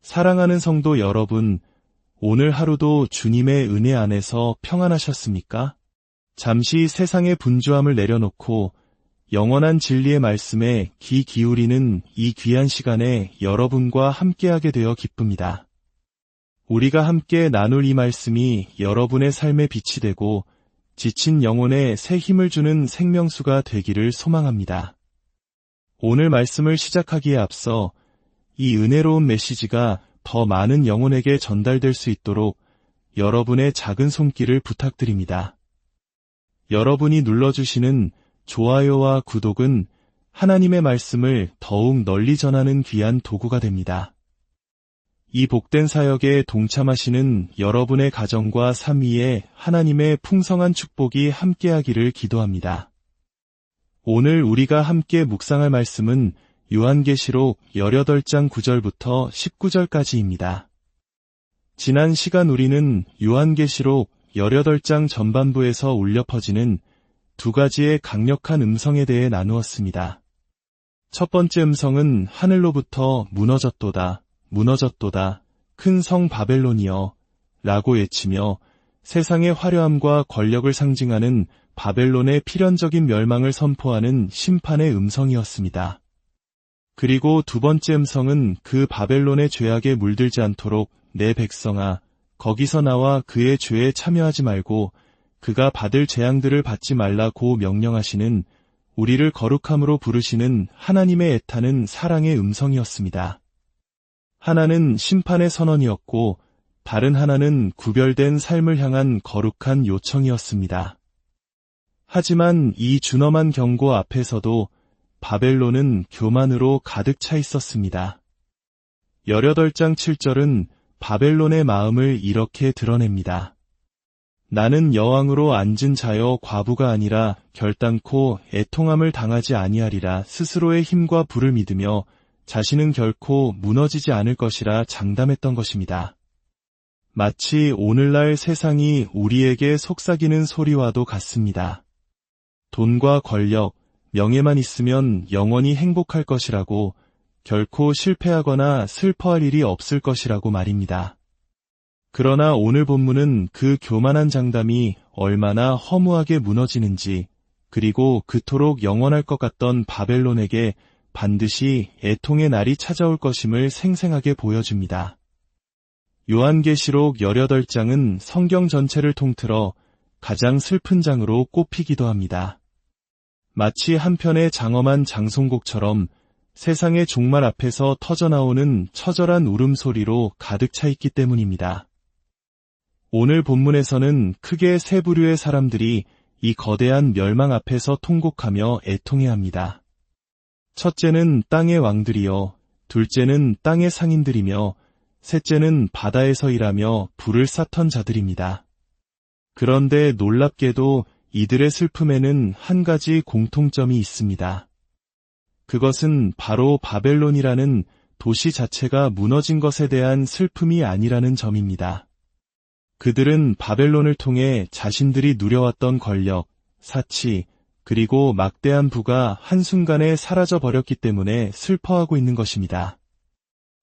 사랑하는 성도 여러분, 오늘 하루도 주님의 은혜 안에서 평안하셨습니까? 잠시 세상의 분주함을 내려놓고 영원한 진리의 말씀에 귀 기울이는 이 귀한 시간에 여러분과 함께하게 되어 기쁩니다. 우리가 함께 나눌 이 말씀이 여러분의 삶에 빛이 되고 지친 영혼에 새 힘을 주는 생명수가 되기를 소망합니다. 오늘 말씀을 시작하기에 앞서 이 은혜로운 메시지가 더 많은 영혼에게 전달될 수 있도록 여러분의 작은 손길을 부탁드립니다. 여러분이 눌러주시는 좋아요와 구독은 하나님의 말씀을 더욱 널리 전하는 귀한 도구가 됩니다. 이 복된 사역에 동참하시는 여러분의 가정과 삶 위에 하나님의 풍성한 축복이 함께하기를 기도합니다. 오늘 우리가 함께 묵상할 말씀은 요한계시록 18장 9절부터 19절까지입니다. 지난 시간 우리는 요한계시록 18장 전반부에서 울려 퍼지는 두 가지의 강력한 음성에 대해 나누었습니다. 첫 번째 음성은 하늘로부터 무너졌도다, 무너졌도다, 큰 성 바벨론이여 라고 외치며 세상의 화려함과 권력을 상징하는 바벨론의 필연적인 멸망을 선포하는 심판의 음성이었습니다. 그리고 두 번째 음성은 그 바벨론의 죄악에 물들지 않도록 내 백성아, 거기서 나와 그의 죄에 참여하지 말고 그가 받을 재앙들을 받지 말라고 명령하시는 우리를 거룩함으로 부르시는 하나님의 애타는 사랑의 음성이었습니다. 하나는 심판의 선언이었고 다른 하나는 구별된 삶을 향한 거룩한 요청이었습니다. 하지만 이 준엄한 경고 앞에서도 바벨론은 교만으로 가득 차 있었습니다. 18장 7절은 바벨론의 마음을 이렇게 드러냅니다. 나는 여왕으로 앉은 자여 과부가 아니라 결단코 애통함을 당하지 아니하리라. 스스로의 힘과 부를 믿으며 자신은 결코 무너지지 않을 것이라 장담했던 것입니다. 마치 오늘날 세상이 우리에게 속삭이는 소리와도 같습니다. 돈과 권력, 명예만 있으면 영원히 행복할 것이라고, 결코 실패하거나 슬퍼할 일이 없을 것이라고 말입니다. 그러나 오늘 본문은 그 교만한 장담이 얼마나 허무하게 무너지는지, 그리고 그토록 영원할 것 같던 바벨론에게 반드시 애통의 날이 찾아올 것임을 생생하게 보여줍니다. 요한계시록 18장은 성경 전체를 통틀어 가장 슬픈 장으로 꼽히기도 합니다. 마치 한편의 장엄한 장송곡처럼 세상의 종말 앞에서 터져나오는 처절한 울음소리로 가득 차 있기 때문입니다. 오늘 본문에서는 크게 세 부류의 사람들이 이 거대한 멸망 앞에서 통곡하며 애통해야 합니다. 첫째는 땅의 왕들이요, 둘째는 땅의 상인들이며 셋째는 바다에서 일하며 불을 쌓던 자들입니다. 그런데 놀랍게도 이들의 슬픔에는 한 가지 공통점이 있습니다. 그것은 바로 바벨론이라는 도시 자체가 무너진 것에 대한 슬픔이 아니라는 점입니다. 그들은 바벨론을 통해 자신들이 누려왔던 권력, 사치, 그리고 막대한 부가 한순간에 사라져버렸기 때문에 슬퍼하고 있는 것입니다.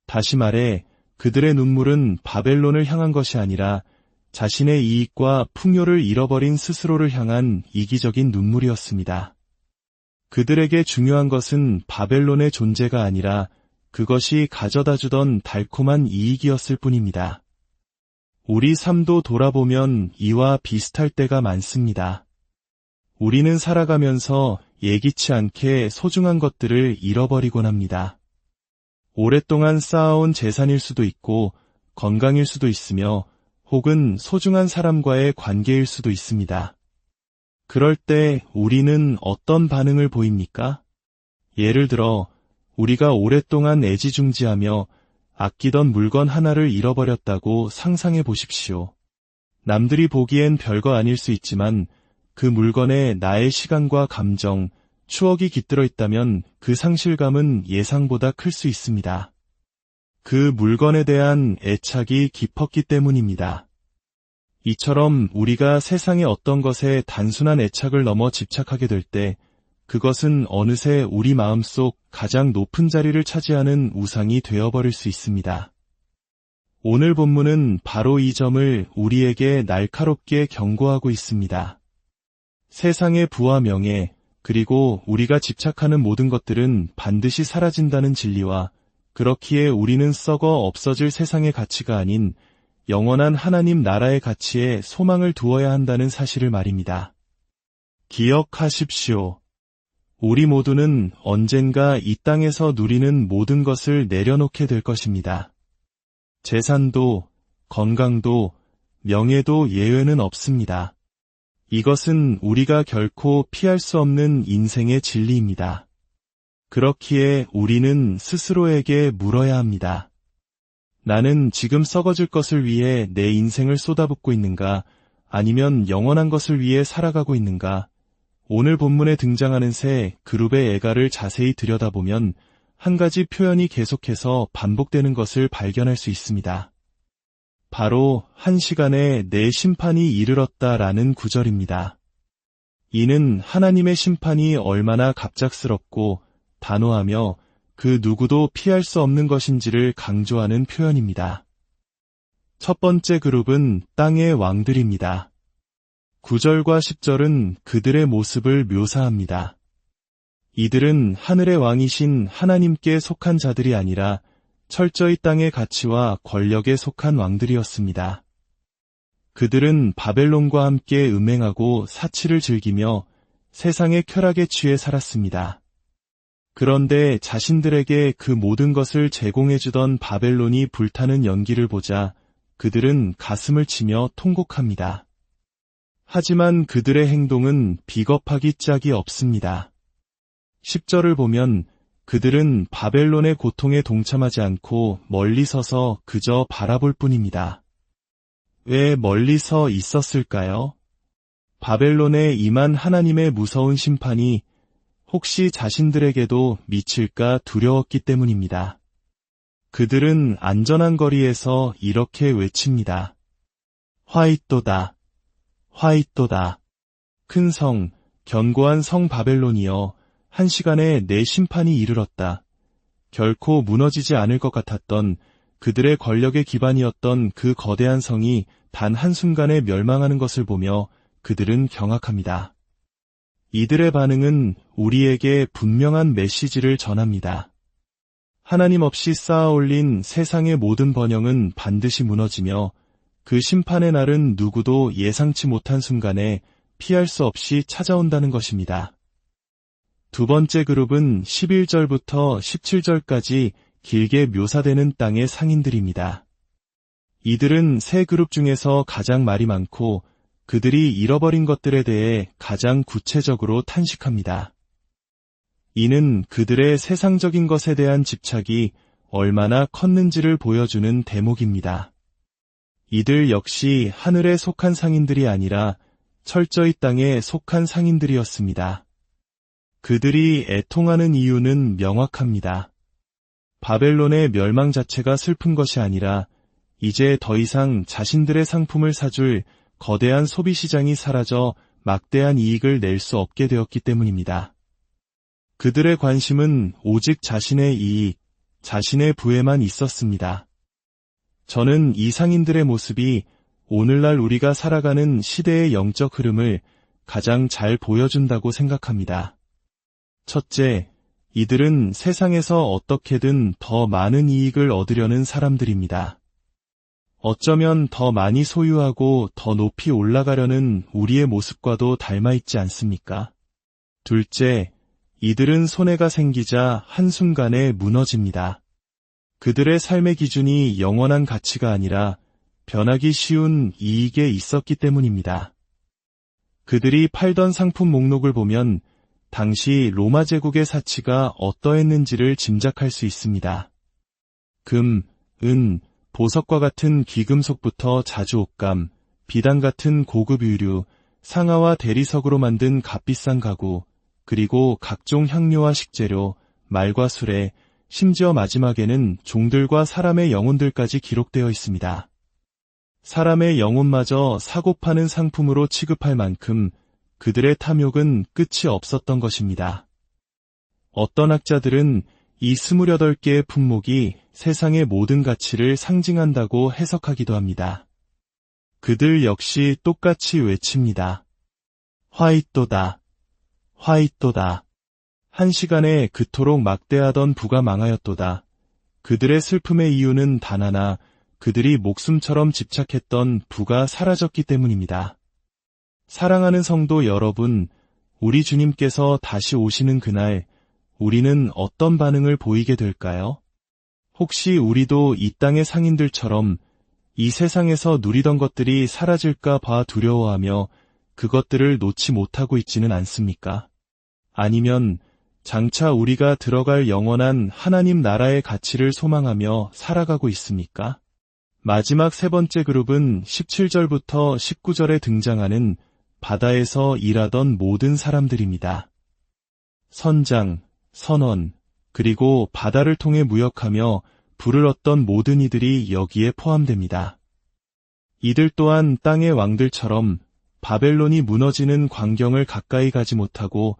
다시 말해 그들의 눈물은 바벨론을 향한 것이 아니라 자신의 이익과 풍요를 잃어버린 스스로를 향한 이기적인 눈물이었습니다. 그들에게 중요한 것은 바벨론의 존재가 아니라 그것이 가져다주던 달콤한 이익이었을 뿐입니다. 우리 삶도 돌아보면 이와 비슷할 때가 많습니다. 우리는 살아가면서 예기치 않게 소중한 것들을 잃어버리곤 합니다. 오랫동안 쌓아온 재산일 수도 있고 건강일 수도 있으며 혹은 소중한 사람과의 관계일 수도 있습니다. 그럴 때 우리는 어떤 반응을 보입니까? 예를 들어 우리가 오랫동안 애지중지하며 아끼던 물건 하나를 잃어버렸다고 상상해 보십시오. 남들이 보기엔 별거 아닐 수 있지만 그 물건에 나의 시간과 감정, 추억이 깃들어 있다면 그 상실감은 예상보다 클 수 있습니다. 그 물건에 대한 애착이 깊었기 때문입니다. 이처럼 우리가 세상의 어떤 것에 단순한 애착을 넘어 집착하게 될 때 그것은 어느새 우리 마음속 가장 높은 자리를 차지하는 우상이 되어버릴 수 있습니다. 오늘 본문은 바로 이 점을 우리에게 날카롭게 경고하고 있습니다. 세상의 부와 명예, 그리고 우리가 집착하는 모든 것들은 반드시 사라진다는 진리와 그렇기에 우리는 썩어 없어질 세상의 가치가 아닌 영원한 하나님 나라의 가치에 소망을 두어야 한다는 사실을 말입니다. 기억하십시오. 우리 모두는 언젠가 이 땅에서 누리는 모든 것을 내려놓게 될 것입니다. 재산도, 건강도, 명예도 예외는 없습니다. 이것은 우리가 결코 피할 수 없는 인생의 진리입니다. 그렇기에 우리는 스스로에게 물어야 합니다. 나는 지금 썩어질 것을 위해 내 인생을 쏟아붓고 있는가, 아니면 영원한 것을 위해 살아가고 있는가? 오늘 본문에 등장하는 새 그룹의 애가를 자세히 들여다보면 한 가지 표현이 계속해서 반복되는 것을 발견할 수 있습니다. 바로 한 시간에 내 심판이 이르렀다라는 구절입니다. 이는 하나님의 심판이 얼마나 갑작스럽고 단호하며 그 누구도 피할 수 없는 것인지를 강조하는 표현입니다. 첫 번째 그룹은 땅의 왕들입니다. 9절과 10절은 그들의 모습을 묘사합니다. 이들은 하늘의 왕이신 하나님께 속한 자들이 아니라 철저히 땅의 가치와 권력에 속한 왕들이었습니다. 그들은 바벨론과 함께 음행하고 사치를 즐기며 세상의 쾌락에 취해 살았습니다. 그런데 자신들에게 그 모든 것을 제공해주던 바벨론이 불타는 연기를 보자 그들은 가슴을 치며 통곡합니다. 하지만 그들의 행동은 비겁하기 짝이 없습니다. 10절을 보면 그들은 바벨론의 고통에 동참하지 않고 멀리 서서 그저 바라볼 뿐입니다. 왜 멀리 서 있었을까요? 바벨론에 임한 하나님의 무서운 심판이 혹시 자신들에게도 미칠까 두려웠기 때문입니다. 그들은 안전한 거리에서 이렇게 외칩니다. 화이또다, 화이또다. 큰 성, 견고한 성 바벨론이여, 한 시간에 내 심판이 이르렀다. 결코 무너지지 않을 것 같았던 그들의 권력의 기반이었던 그 거대한 성이 단 한순간에 멸망하는 것을 보며 그들은 경악합니다. 이들의 반응은 우리에게 분명한 메시지를 전합니다. 하나님 없이 쌓아올린 세상의 모든 번영은 반드시 무너지며 그 심판의 날은 누구도 예상치 못한 순간에 피할 수 없이 찾아온다는 것입니다. 두 번째 그룹은 11절부터 17절까지 길게 묘사되는 땅의 상인들입니다. 이들은 세 그룹 중에서 가장 말이 많고 그들이 잃어버린 것들에 대해 가장 구체적으로 탄식합니다. 이는 그들의 세상적인 것에 대한 집착이 얼마나 컸는지를 보여주는 대목입니다. 이들 역시 하늘에 속한 상인들이 아니라 철저히 땅에 속한 상인들이었습니다. 그들이 애통하는 이유는 명확합니다. 바벨론의 멸망 자체가 슬픈 것이 아니라 이제 더 이상 자신들의 상품을 사줄 거대한 소비시장이 사라져 막대한 이익을 낼 수 없게 되었기 때문입니다. 그들의 관심은 오직 자신의 이익, 자신의 부에만 있었습니다. 저는 이 상인들의 모습이 오늘날 우리가 살아가는 시대의 영적 흐름을 가장 잘 보여준다고 생각합니다. 첫째, 이들은 세상에서 어떻게든 더 많은 이익을 얻으려는 사람들입니다. 어쩌면 더 많이 소유하고 더 높이 올라가려는 우리의 모습과도 닮아있지 않습니까? 둘째, 이들은 손해가 생기자 한순간에 무너집니다. 그들의 삶의 기준이 영원한 가치가 아니라 변하기 쉬운 이익에 있었기 때문입니다. 그들이 팔던 상품 목록을 보면 당시 로마 제국의 사치가 어떠했는지를 짐작할 수 있습니다. 금, 은, 보석과 같은 귀금속부터 자주옥감, 비단 같은 고급 의류, 상아와 대리석으로 만든 값비싼 가구, 그리고 각종 향료와 식재료, 말과 수레, 심지어 마지막에는 종들과 사람의 영혼들까지 기록되어 있습니다. 사람의 영혼마저 사고 파는 상품으로 취급할 만큼 그들의 탐욕은 끝이 없었던 것입니다. 어떤 학자들은 이 28개의 품목이 세상의 모든 가치를 상징한다고 해석하기도 합니다. 그들 역시 똑같이 외칩니다. 화이또다, 화이또다. 한 시간에 그토록 막대하던 부가 망하였도다. 그들의 슬픔의 이유는 단 하나, 그들이 목숨처럼 집착했던 부가 사라졌기 때문입니다. 사랑하는 성도 여러분, 우리 주님께서 다시 오시는 그날, 우리는 어떤 반응을 보이게 될까요? 혹시 우리도 이 땅의 상인들처럼 이 세상에서 누리던 것들이 사라질까 봐 두려워하며 그것들을 놓지 못하고 있지는 않습니까? 아니면 장차 우리가 들어갈 영원한 하나님 나라의 가치를 소망하며 살아가고 있습니까? 마지막 세 번째 그룹은 17절부터 19절에 등장하는 바다에서 일하던 모든 사람들입니다. 선장, 선원, 그리고 바다를 통해 무역하며 부를 얻던 모든 이들이 여기에 포함됩니다. 이들 또한 땅의 왕들처럼 바벨론이 무너지는 광경을 가까이 가지 못하고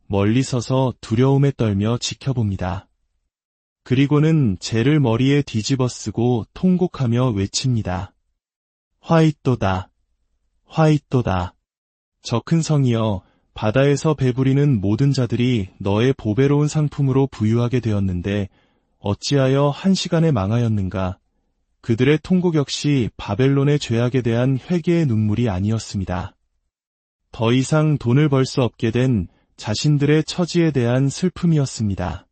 멀리 서서 두려움에 떨며 지켜봅니다. 그리고는 재를 머리에 뒤집어 쓰고 통곡하며 외칩니다. 화이또다, 화이또다. 저 큰 성이여, 바다에서 배부리는 모든 자들이 너의 보배로운 상품으로 부유하게 되었는데 어찌하여 한 시간에 망하였는가? 그들의 통곡 역시 바벨론의 죄악에 대한 회개의 눈물이 아니었습니다. 더 이상 돈을 벌 수 없게 된 자신들의 처지에 대한 슬픔이었습니다.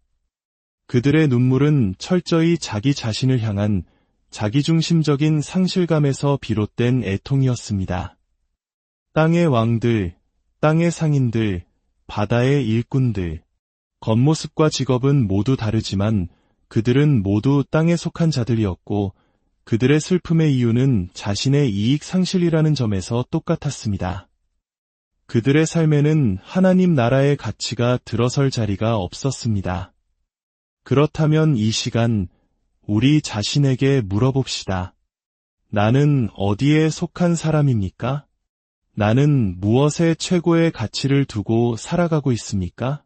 그들의 눈물은 철저히 자기 자신을 향한 자기중심적인 상실감에서 비롯된 애통이었습니다. 땅의 왕들, 땅의 상인들, 바다의 일꾼들, 겉모습과 직업은 모두 다르지만 그들은 모두 땅에 속한 자들이었고 그들의 슬픔의 이유는 자신의 이익 상실이라는 점에서 똑같았습니다. 그들의 삶에는 하나님 나라의 가치가 들어설 자리가 없었습니다. 그렇다면 이 시간 우리 자신에게 물어봅시다. 나는 어디에 속한 사람입니까? 나는 무엇에 최고의 가치를 두고 살아가고 있습니까?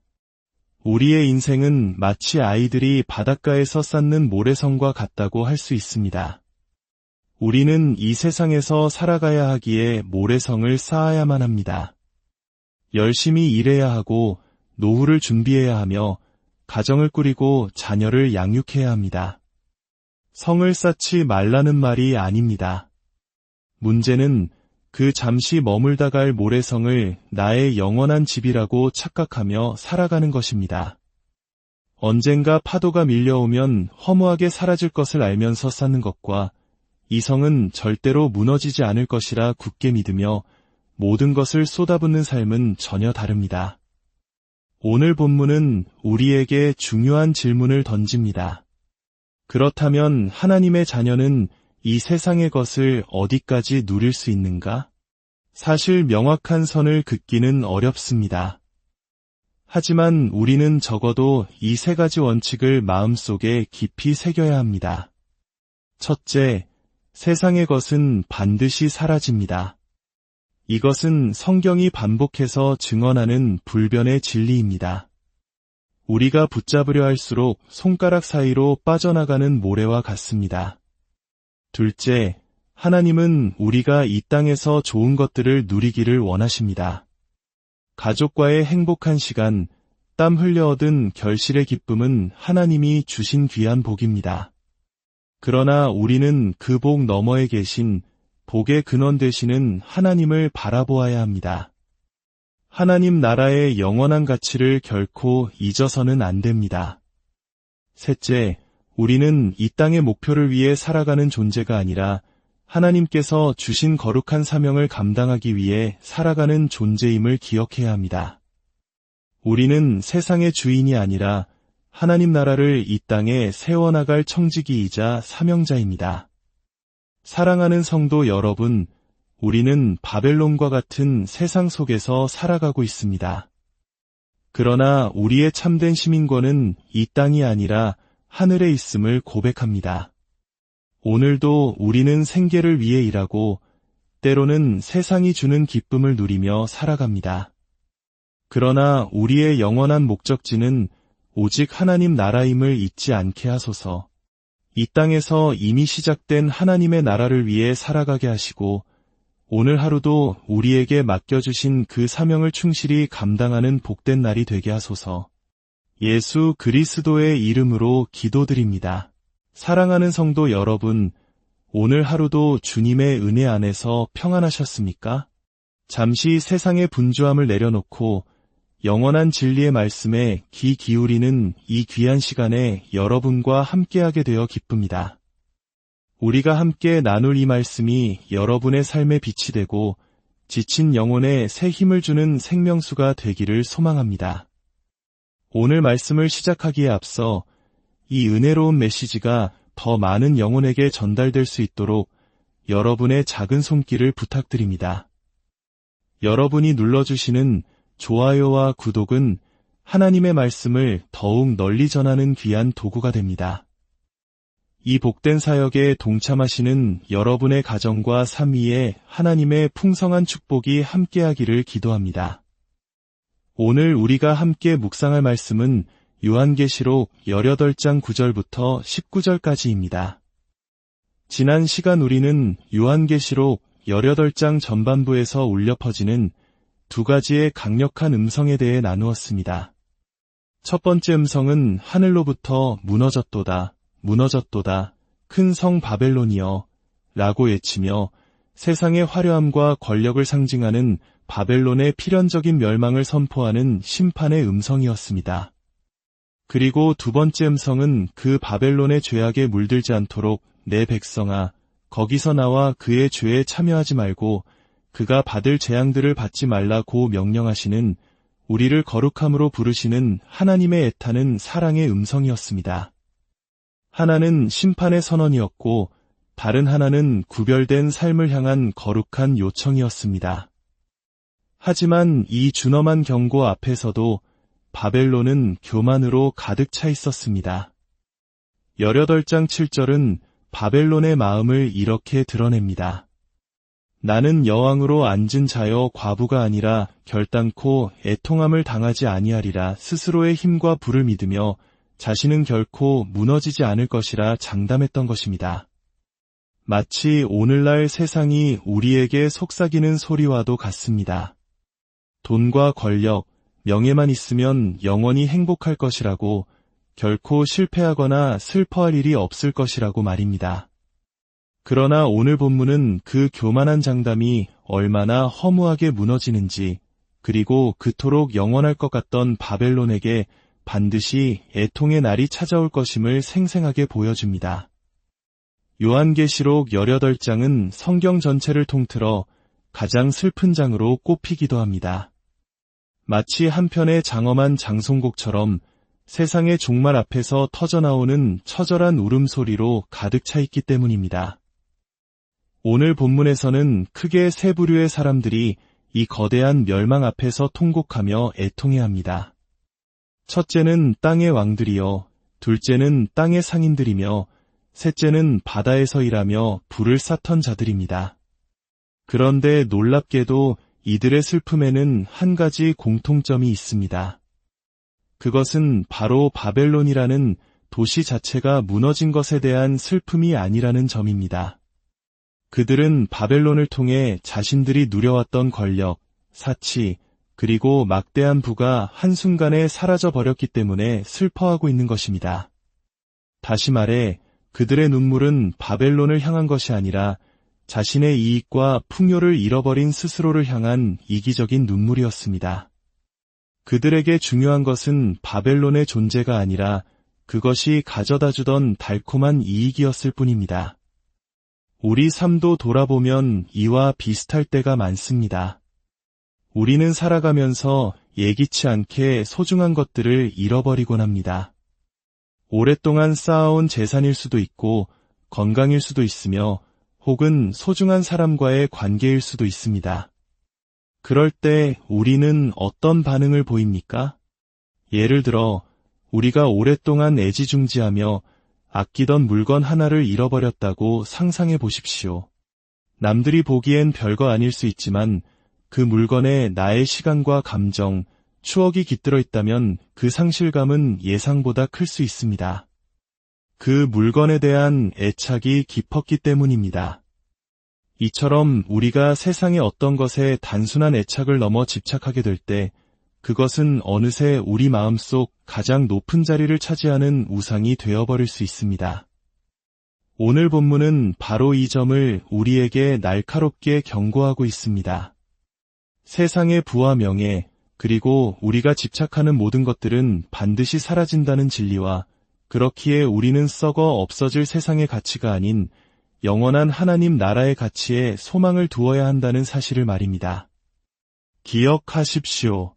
우리의 인생은 마치 아이들이 바닷가에서 쌓는 모래성과 같다고 할 수 있습니다. 우리는 이 세상에서 살아가야 하기에 모래성을 쌓아야만 합니다. 열심히 일해야 하고 노후를 준비해야 하며 가정을 꾸리고 자녀를 양육해야 합니다. 성을 쌓지 말라는 말이 아닙니다. 문제는 그 잠시 머물다 갈 모래성을 나의 영원한 집이라고 착각하며 살아가는 것입니다. 언젠가 파도가 밀려오면 허무하게 사라질 것을 알면서 쌓는 것과 이 성은 절대로 무너지지 않을 것이라 굳게 믿으며 모든 것을 쏟아붓는 삶은 전혀 다릅니다. 오늘 본문은 우리에게 중요한 질문을 던집니다. 그렇다면 하나님의 자녀는 이 세상의 것을 어디까지 누릴 수 있는가? 사실 명확한 선을 긋기는 어렵습니다. 하지만 우리는 적어도 이 세 가지 원칙을 마음속에 깊이 새겨야 합니다. 첫째, 세상의 것은 반드시 사라집니다. 이것은 성경이 반복해서 증언하는 불변의 진리입니다. 우리가 붙잡으려 할수록 손가락 사이로 빠져나가는 모래와 같습니다. 둘째, 하나님은 우리가 이 땅에서 좋은 것들을 누리기를 원하십니다. 가족과의 행복한 시간, 땀 흘려 얻은 결실의 기쁨은 하나님이 주신 귀한 복입니다. 그러나 우리는 그 복 너머에 계신 복의 근원 되시는 하나님을 바라보아야 합니다. 하나님 나라의 영원한 가치를 결코 잊어서는 안 됩니다. 셋째, 우리는 이 땅의 목표를 위해 살아가는 존재가 아니라 하나님께서 주신 거룩한 사명을 감당하기 위해 살아가는 존재임을 기억해야 합니다. 우리는 세상의 주인이 아니라 하나님 나라를 이 땅에 세워나갈 청지기이자 사명자입니다. 사랑하는 성도 여러분, 우리는 바벨론과 같은 세상 속에서 살아가고 있습니다. 그러나 우리의 참된 시민권은 이 땅이 아니라 하늘에 있음을 고백합니다. 오늘도 우리는 생계를 위해 일하고 때로는 세상이 주는 기쁨을 누리며 살아갑니다. 그러나 우리의 영원한 목적지는 오직 하나님 나라임을 잊지 않게 하소서. 이 땅에서 이미 시작된 하나님의 나라를 위해 살아가게 하시고 오늘 하루도 우리에게 맡겨주신 그 사명을 충실히 감당하는 복된 날이 되게 하소서. 예수 그리스도의 이름으로 기도드립니다. 사랑하는 성도 여러분, 오늘 하루도 주님의 은혜 안에서 평안하셨습니까? 잠시 세상의 분주함을 내려놓고 영원한 진리의 말씀에 귀 기울이는 이 귀한 시간에 여러분과 함께하게 되어 기쁩니다. 우리가 함께 나눌 이 말씀이 여러분의 삶에 빛이 되고 지친 영혼에 새 힘을 주는 생명수가 되기를 소망합니다. 오늘 말씀을 시작하기에 앞서 이 은혜로운 메시지가 더 많은 영혼에게 전달될 수 있도록 여러분의 작은 손길을 부탁드립니다. 여러분이 눌러주시는 좋아요와 구독은 하나님의 말씀을 더욱 널리 전하는 귀한 도구가 됩니다. 이 복된 사역에 동참하시는 여러분의 가정과 삶 위에 하나님의 풍성한 축복이 함께하기를 기도합니다. 오늘 우리가 함께 묵상할 말씀은 요한계시록 18장 9절부터 19절까지입니다. 지난 시간 우리는 요한계시록 18장 전반부에서 울려 퍼지는 두 가지의 강력한 음성에 대해 나누었습니다. 첫 번째 음성은 하늘로부터 무너졌도다, 무너졌도다, 큰 성 바벨론이여 라고 외치며 세상의 화려함과 권력을 상징하는 바벨론의 필연적인 멸망을 선포하는 심판의 음성이었습니다. 그리고 두 번째 음성은 그 바벨론의 죄악에 물들지 않도록 내 백성아, 거기서 나와 그의 죄에 참여하지 말고 그가 받을 재앙들을 받지 말라고 명령하시는 우리를 거룩함으로 부르시는 하나님의 애타는 사랑의 음성이었습니다. 하나는 심판의 선언이었고 다른 하나는 구별된 삶을 향한 거룩한 요청이었습니다. 하지만 이 준엄한 경고 앞에서도 바벨론은 교만으로 가득 차 있었습니다. 18장 7절은 바벨론의 마음을 이렇게 드러냅니다. 나는 여왕으로 앉은 자여 과부가 아니라 결단코 애통함을 당하지 아니하리라. 스스로의 힘과 부를 믿으며 자신은 결코 무너지지 않을 것이라 장담했던 것입니다. 마치 오늘날 세상이 우리에게 속삭이는 소리와도 같습니다. 돈과 권력, 명예만 있으면 영원히 행복할 것이라고, 결코 실패하거나 슬퍼할 일이 없을 것이라고 말입니다. 그러나 오늘 본문은 그 교만한 장담이 얼마나 허무하게 무너지는지, 그리고 그토록 영원할 것 같던 바벨론에게 반드시 애통의 날이 찾아올 것임을 생생하게 보여줍니다. 요한계시록 18장은 성경 전체를 통틀어 가장 슬픈 장으로 꼽히기도 합니다. 마치 한편의 장엄한 장송곡처럼 세상의 종말 앞에서 터져나오는 처절한 울음소리로 가득 차 있기 때문입니다. 오늘 본문에서는 크게 세 부류의 사람들이 이 거대한 멸망 앞에서 통곡하며 애통해합니다. 첫째는 땅의 왕들이요, 둘째는 땅의 상인들이며 셋째는 바다에서 일하며 불을 쌌던 자들입니다. 그런데 놀랍게도 이들의 슬픔에는 한 가지 공통점이 있습니다. 그것은 바로 바벨론이라는 도시 자체가 무너진 것에 대한 슬픔이 아니라는 점입니다. 그들은 바벨론을 통해 자신들이 누려왔던 권력, 사치, 그리고 막대한 부가 한순간에 사라져버렸기 때문에 슬퍼하고 있는 것입니다. 다시 말해 그들의 눈물은 바벨론을 향한 것이 아니라 자신의 이익과 풍요를 잃어버린 스스로를 향한 이기적인 눈물이었습니다. 그들에게 중요한 것은 바벨론의 존재가 아니라 그것이 가져다주던 달콤한 이익이었을 뿐입니다. 우리 삶도 돌아보면 이와 비슷할 때가 많습니다. 우리는 살아가면서 예기치 않게 소중한 것들을 잃어버리곤 합니다. 오랫동안 쌓아온 재산일 수도 있고 건강일 수도 있으며 혹은 소중한 사람과의 관계일 수도 있습니다. 그럴 때 우리는 어떤 반응을 보입니까? 예를 들어 우리가 오랫동안 애지중지하며 아끼던 물건 하나를 잃어버렸다고 상상해 보십시오. 남들이 보기엔 별거 아닐 수 있지만 그 물건에 나의 시간과 감정, 추억이 깃들어 있다면 그 상실감은 예상보다 클 수 있습니다. 그 물건에 대한 애착이 깊었기 때문입니다. 이처럼 우리가 세상의 어떤 것에 단순한 애착을 넘어 집착하게 될 때 그것은 어느새 우리 마음속 가장 높은 자리를 차지하는 우상이 되어버릴 수 있습니다. 오늘 본문은 바로 이 점을 우리에게 날카롭게 경고하고 있습니다. 세상의 부와 명예, 그리고 우리가 집착하는 모든 것들은 반드시 사라진다는 진리와 그렇기에 우리는 썩어 없어질 세상의 가치가 아닌 영원한 하나님 나라의 가치에 소망을 두어야 한다는 사실을 말입니다. 기억하십시오.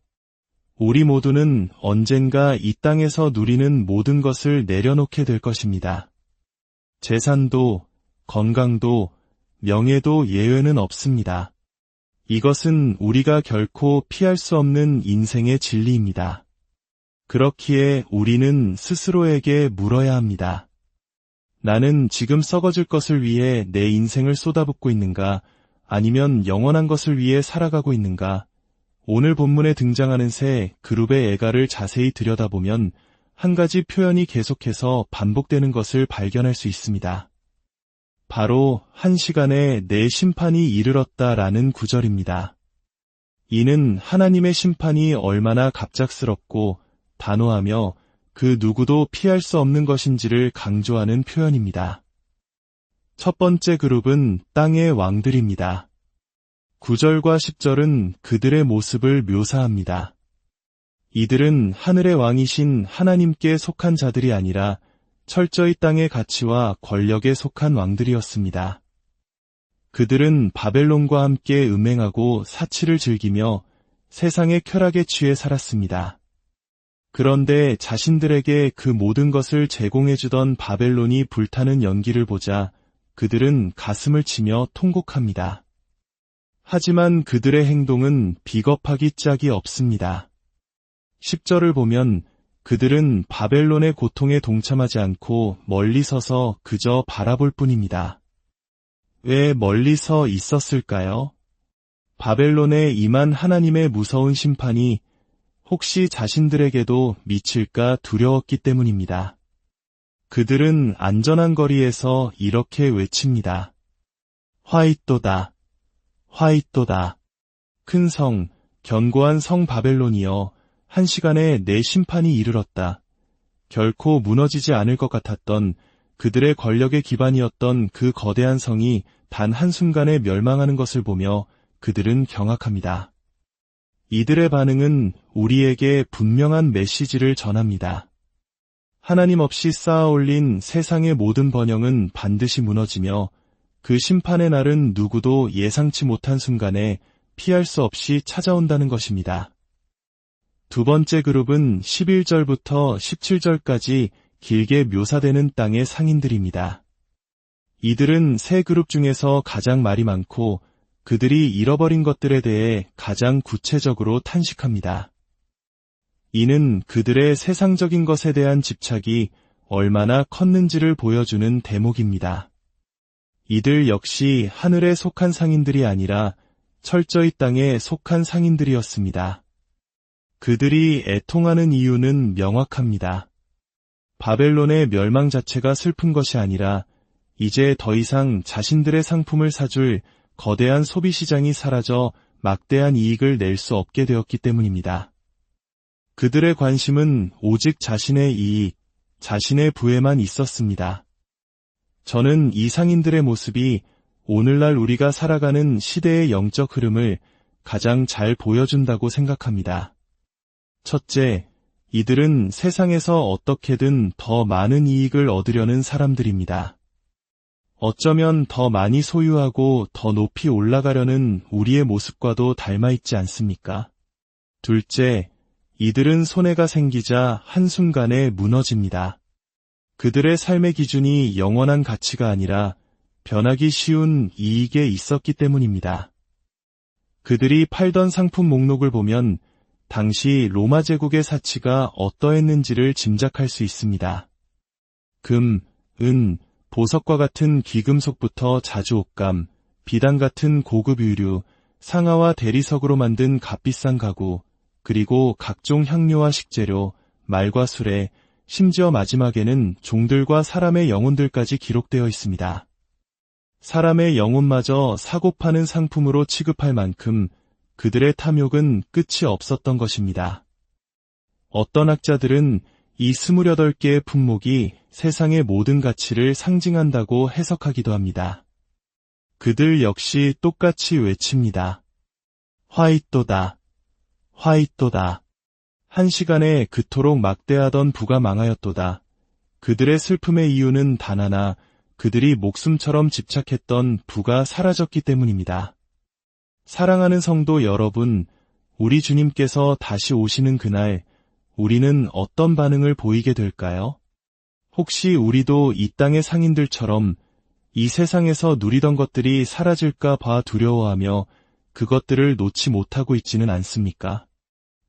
우리 모두는 언젠가 이 땅에서 누리는 모든 것을 내려놓게 될 것입니다. 재산도, 건강도, 명예도 예외는 없습니다. 이것은 우리가 결코 피할 수 없는 인생의 진리입니다. 그렇기에 우리는 스스로에게 물어야 합니다. 나는 지금 썩어질 것을 위해 내 인생을 쏟아붓고 있는가? 아니면 영원한 것을 위해 살아가고 있는가? 오늘 본문에 등장하는 새 그룹의 애가를 자세히 들여다보면 한 가지 표현이 계속해서 반복되는 것을 발견할 수 있습니다. 바로 한 시간에 내 심판이 이르렀다라는 구절입니다. 이는 하나님의 심판이 얼마나 갑작스럽고 단호하며 그 누구도 피할 수 없는 것인지를 강조하는 표현입니다. 첫 번째 그룹은 땅의 왕들입니다. 9절과 10절은 그들의 모습을 묘사합니다. 이들은 하늘의 왕이신 하나님께 속한 자들이 아니라 철저히 땅의 가치와 권력에 속한 왕들이었습니다. 그들은 바벨론과 함께 음행하고 사치를 즐기며 세상의 쾌락에 취해 살았습니다. 그런데 자신들에게 그 모든 것을 제공해주던 바벨론이 불타는 연기를 보자 그들은 가슴을 치며 통곡합니다. 하지만 그들의 행동은 비겁하기 짝이 없습니다. 10절을 보면 그들은 바벨론의 고통에 동참하지 않고 멀리 서서 그저 바라볼 뿐입니다. 왜 멀리 서 있었을까요? 바벨론에 임한 하나님의 무서운 심판이 혹시 자신들에게도 미칠까 두려웠기 때문입니다. 그들은 안전한 거리에서 이렇게 외칩니다. 화이또다, 화이또다. 큰 성, 견고한 성 바벨론이여, 한 시간에 내 심판이 이르렀다. 결코 무너지지 않을 것 같았던 그들의 권력의 기반이었던 그 거대한 성이 단 한순간에 멸망하는 것을 보며 그들은 경악합니다. 이들의 반응은 우리에게 분명한 메시지를 전합니다. 하나님 없이 쌓아올린 세상의 모든 번영은 반드시 무너지며 그 심판의 날은 누구도 예상치 못한 순간에 피할 수 없이 찾아온다는 것입니다. 두 번째 그룹은 11절부터 17절까지 길게 묘사되는 땅의 상인들입니다. 이들은 세 그룹 중에서 가장 말이 많고 그들이 잃어버린 것들에 대해 가장 구체적으로 탄식합니다. 이는 그들의 세상적인 것에 대한 집착이 얼마나 컸는지를 보여주는 대목입니다. 이들 역시 하늘에 속한 상인들이 아니라 철저히 땅에 속한 상인들이었습니다. 그들이 애통하는 이유는 명확합니다. 바벨론의 멸망 자체가 슬픈 것이 아니라 이제 더 이상 자신들의 상품을 사줄 거대한 소비시장이 사라져 막대한 이익을 낼 수 없게 되었기 때문입니다. 그들의 관심은 오직 자신의 이익, 자신의 부에만 있었습니다. 저는 이 상인들의 모습이 오늘날 우리가 살아가는 시대의 영적 흐름을 가장 잘 보여준다고 생각합니다. 첫째, 이들은 세상에서 어떻게든 더 많은 이익을 얻으려는 사람들입니다. 어쩌면 더 많이 소유하고 더 높이 올라가려는 우리의 모습과도 닮아있지 않습니까? 둘째, 이들은 손해가 생기자 한순간에 무너집니다. 그들의 삶의 기준이 영원한 가치가 아니라 변하기 쉬운 이익에 있었기 때문입니다. 그들이 팔던 상품 목록을 보면 당시 로마 제국의 사치가 어떠했는지를 짐작할 수 있습니다. 금, 은, 보석과 같은 귀금속부터 자주옷감, 비단 같은 고급 의류, 상아와 대리석으로 만든 값비싼 가구, 그리고 각종 향료와 식재료, 말과 수레, 심지어 마지막에는 종들과 사람의 영혼들까지 기록되어 있습니다. 사람의 영혼마저 사고 파는 상품으로 취급할 만큼 그들의 탐욕은 끝이 없었던 것입니다. 어떤 학자들은 이 28개의 품목이 세상의 모든 가치를 상징한다고 해석하기도 합니다. 그들 역시 똑같이 외칩니다. 화이또다, 화이또다. 한 시간에 그토록 막대하던 부가 망하였도다. 그들의 슬픔의 이유는 단 하나, 그들이 목숨처럼 집착했던 부가 사라졌기 때문입니다. 사랑하는 성도 여러분, 우리 주님께서 다시 오시는 그날, 우리는 어떤 반응을 보이게 될까요? 혹시 우리도 이 땅의 상인들처럼 이 세상에서 누리던 것들이 사라질까 봐 두려워하며 그것들을 놓지 못하고 있지는 않습니까?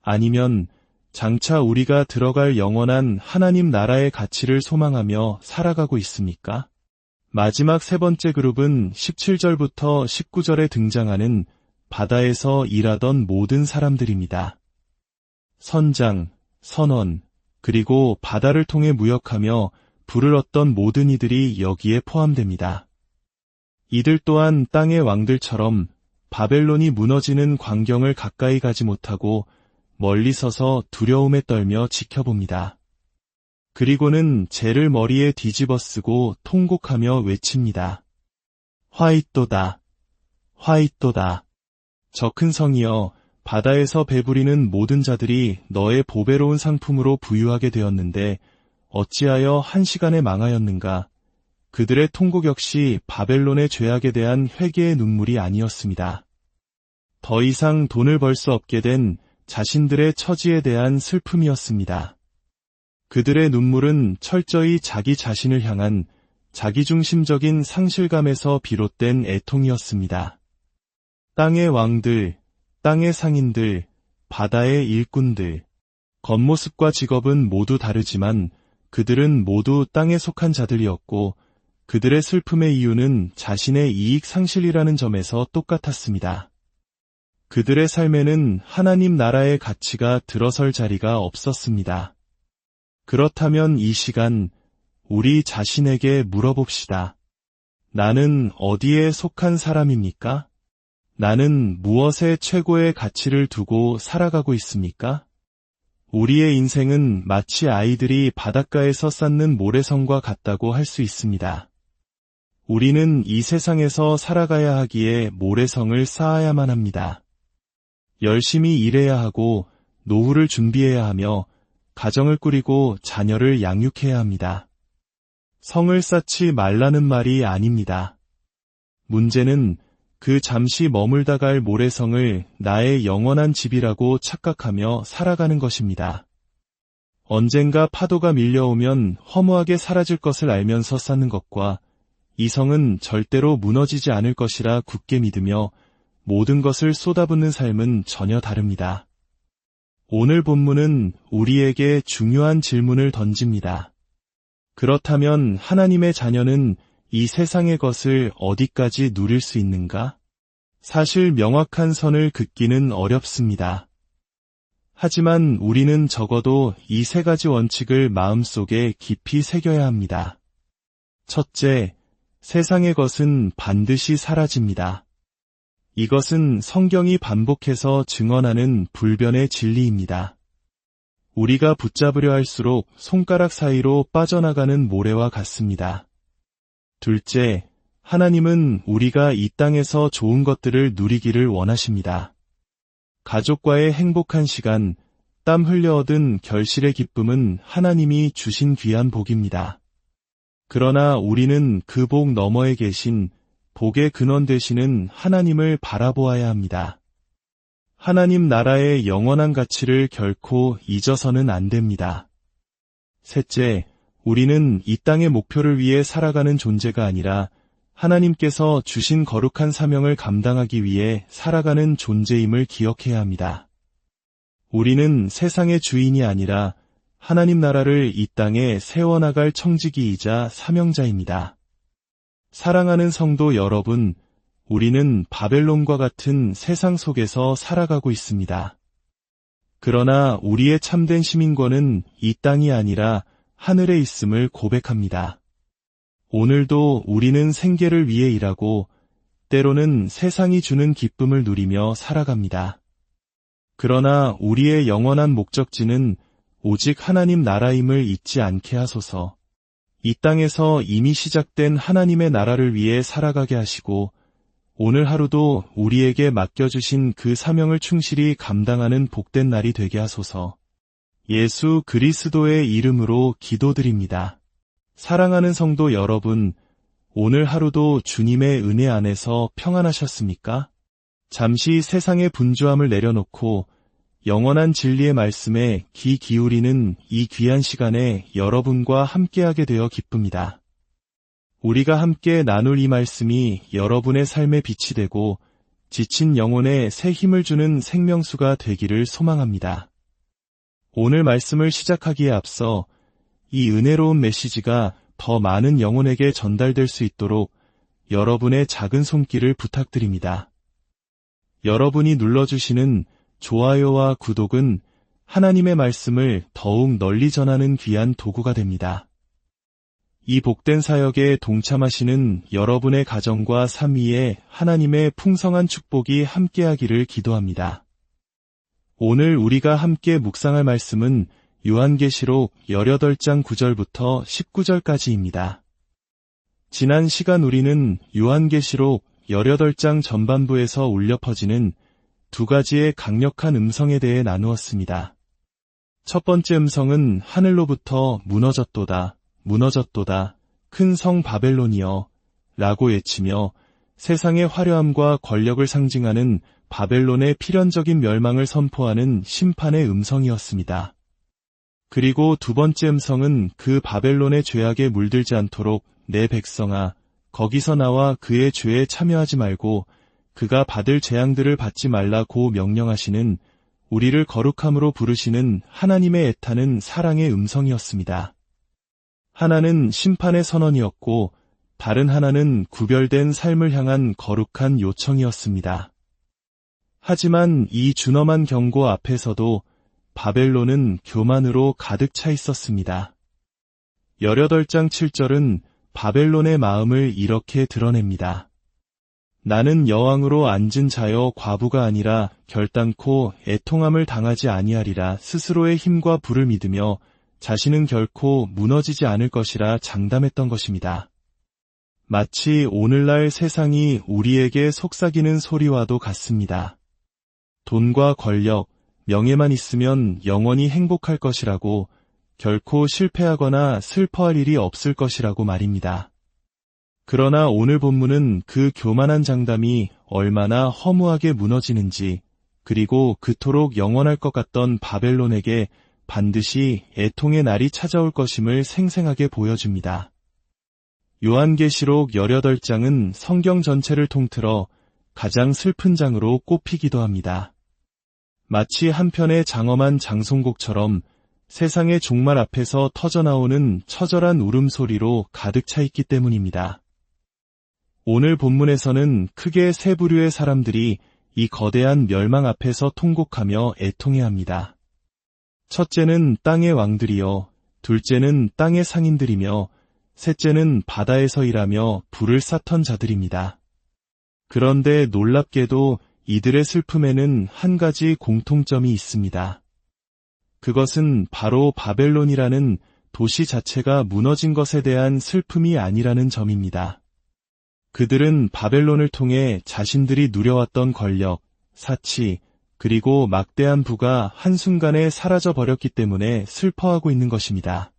아니면 장차 우리가 들어갈 영원한 하나님 나라의 가치를 소망하며 살아가고 있습니까? 마지막 세 번째 그룹은 17절부터 19절에 등장하는 바다에서 일하던 모든 사람들입니다. 선장, 선원, 그리고 바다를 통해 무역하며 부를 얻던 모든 이들이 여기에 포함됩니다. 이들 또한 땅의 왕들처럼 바벨론이 무너지는 광경을 가까이 가지 못하고 멀리 서서 두려움에 떨며 지켜봅니다. 그리고는 재를 머리에 뒤집어 쓰고 통곡하며 외칩니다. 화이또다, 화이또다. 저 큰 성이여, 바다에서 배부리는 모든 자들이 너의 보배로운 상품으로 부유하게 되었는데 어찌하여 한 시간에 망하였는가? 그들의 통곡 역시 바벨론의 죄악에 대한 회개의 눈물이 아니었습니다. 더 이상 돈을 벌 수 없게 된 자신들의 처지에 대한 슬픔이었습니다. 그들의 눈물은 철저히 자기 자신을 향한 자기중심적인 상실감에서 비롯된 애통이었습니다. 땅의 왕들, 땅의 상인들, 바다의 일꾼들, 겉모습과 직업은 모두 다르지만 그들은 모두 땅에 속한 자들이었고 그들의 슬픔의 이유는 자신의 이익 상실이라는 점에서 똑같았습니다. 그들의 삶에는 하나님 나라의 가치가 들어설 자리가 없었습니다. 그렇다면 이 시간 우리 자신에게 물어봅시다. 나는 어디에 속한 사람입니까? 나는 무엇에 최고의 가치를 두고 살아가고 있습니까? 우리의 인생은 마치 아이들이 바닷가에서 쌓는 모래성과 같다고 할 수 있습니다. 우리는 이 세상에서 살아가야 하기에 모래성을 쌓아야만 합니다. 열심히 일해야 하고 노후를 준비해야 하며 가정을 꾸리고 자녀를 양육해야 합니다. 성을 쌓지 말라는 말이 아닙니다. 문제는 그 잠시 머물다 갈 모래성을 나의 영원한 집이라고 착각하며 살아가는 것입니다. 언젠가 파도가 밀려오면 허무하게 사라질 것을 알면서 쌓는 것과 이 성은 절대로 무너지지 않을 것이라 굳게 믿으며 모든 것을 쏟아붓는 삶은 전혀 다릅니다. 오늘 본문은 우리에게 중요한 질문을 던집니다. 그렇다면 하나님의 자녀는 이 세상의 것을 어디까지 누릴 수 있는가? 사실 명확한 선을 긋기는 어렵습니다. 하지만 우리는 적어도 이 세 가지 원칙을 마음속에 깊이 새겨야 합니다. 첫째, 세상의 것은 반드시 사라집니다. 이것은 성경이 반복해서 증언하는 불변의 진리입니다. 우리가 붙잡으려 할수록 손가락 사이로 빠져나가는 모래와 같습니다. 둘째, 하나님은 우리가 이 땅에서 좋은 것들을 누리기를 원하십니다. 가족과의 행복한 시간, 땀 흘려 얻은 결실의 기쁨은 하나님이 주신 귀한 복입니다. 그러나 우리는 그 복 너머에 계신 복의 근원 되시는 하나님을 바라보아야 합니다. 하나님 나라의 영원한 가치를 결코 잊어서는 안 됩니다. 셋째, 우리는 이 땅의 목표를 위해 살아가는 존재가 아니라 하나님께서 주신 거룩한 사명을 감당하기 위해 살아가는 존재임을 기억해야 합니다. 우리는 세상의 주인이 아니라 하나님 나라를 이 땅에 세워나갈 청지기이자 사명자입니다. 사랑하는 성도 여러분, 우리는 바벨론과 같은 세상 속에서 살아가고 있습니다. 그러나 우리의 참된 시민권은 이 땅이 아니라 하늘에 있음을 고백합니다. 오늘도 우리는 생계를 위해 일하고 때로는 세상이 주는 기쁨을 누리며 살아갑니다. 그러나 우리의 영원한 목적지는 오직 하나님 나라임을 잊지 않게 하소서. 이 땅에서 이미 시작된 하나님의 나라를 위해 살아가게 하시고 오늘 하루도 우리에게 맡겨주신 그 사명을 충실히 감당하는 복된 날이 되게 하소서. 예수 그리스도의 이름으로 기도드립니다. 사랑하는 성도 여러분, 오늘 하루도 주님의 은혜 안에서 평안하셨습니까? 잠시 세상의 분주함을 내려놓고 영원한 진리의 말씀에 귀 기울이는 이 귀한 시간에 여러분과 함께하게 되어 기쁩니다. 우리가 함께 나눌 이 말씀이 여러분의 삶에 빛이 되고 지친 영혼에 새 힘을 주는 생명수가 되기를 소망합니다. 오늘 말씀을 시작하기에 앞서 이 은혜로운 메시지가 더 많은 영혼에게 전달될 수 있도록 여러분의 작은 손길을 부탁드립니다. 여러분이 눌러주시는 좋아요와 구독은 하나님의 말씀을 더욱 널리 전하는 귀한 도구가 됩니다. 이 복된 사역에 동참하시는 여러분의 가정과 삶 위에 하나님의 풍성한 축복이 함께하기를 기도합니다. 오늘 우리가 함께 묵상할 말씀은 요한계시록 18장 9절부터 19절까지입니다. 지난 시간 우리는 요한계시록 18장 전반부에서 울려 퍼지는 두 가지의 강력한 음성에 대해 나누었습니다. 첫 번째 음성은 하늘로부터 무너졌도다, 무너졌도다, 큰 성 바벨론이여 라고 외치며 세상의 화려함과 권력을 상징하는 바벨론의 필연적인 멸망을 선포하는 심판의 음성이었습니다. 그리고 두 번째 음성은 그 바벨론의 죄악에 물들지 않도록 내 백성아, 거기서 나와 그의 죄에 참여하지 말고 그가 받을 재앙들을 받지 말라고 명령하시는 우리를 거룩함으로 부르시는 하나님의 애타는 사랑의 음성이었습니다. 하나는 심판의 선언이었고 다른 하나는 구별된 삶을 향한 거룩한 요청이었습니다. 하지만 이 준엄한 경고 앞에서도 바벨론은 교만으로 가득 차 있었습니다. 18장 7절은 바벨론의 마음을 이렇게 드러냅니다. 나는 여왕으로 앉은 자여 과부가 아니라 결단코 애통함을 당하지 아니하리라. 스스로의 힘과 부를 믿으며 자신은 결코 무너지지 않을 것이라 장담했던 것입니다. 마치 오늘날 세상이 우리에게 속삭이는 소리와도 같습니다. 돈과 권력, 명예만 있으면 영원히 행복할 것이라고, 결코 실패하거나 슬퍼할 일이 없을 것이라고 말입니다. 그러나 오늘 본문은 그 교만한 장담이 얼마나 허무하게 무너지는지, 그리고 그토록 영원할 것 같던 바벨론에게 반드시 애통의 날이 찾아올 것임을 생생하게 보여줍니다. 요한계시록 18장은 성경 전체를 통틀어 가장 슬픈 장으로 꼽히기도 합니다. 마치 한편의 장엄한 장송곡처럼 세상의 종말 앞에서 터져나오는 처절한 울음소리로 가득 차 있기 때문입니다. 오늘 본문에서는 크게 세 부류의 사람들이 이 거대한 멸망 앞에서 통곡하며 애통해합니다. 첫째는 땅의 왕들이요, 둘째는 땅의 상인들이며 셋째는 바다에서 일하며 불을 쌓던 자들입니다. 그런데 놀랍게도 이들의 슬픔에는 한 가지 공통점이 있습니다. 그것은 바로 바벨론이라는 도시 자체가 무너진 것에 대한 슬픔이 아니라는 점입니다. 그들은 바벨론을 통해 자신들이 누려왔던 권력, 사치, 그리고 막대한 부가 한순간에 사라져버렸기 때문에 슬퍼하고 있는 것입니다.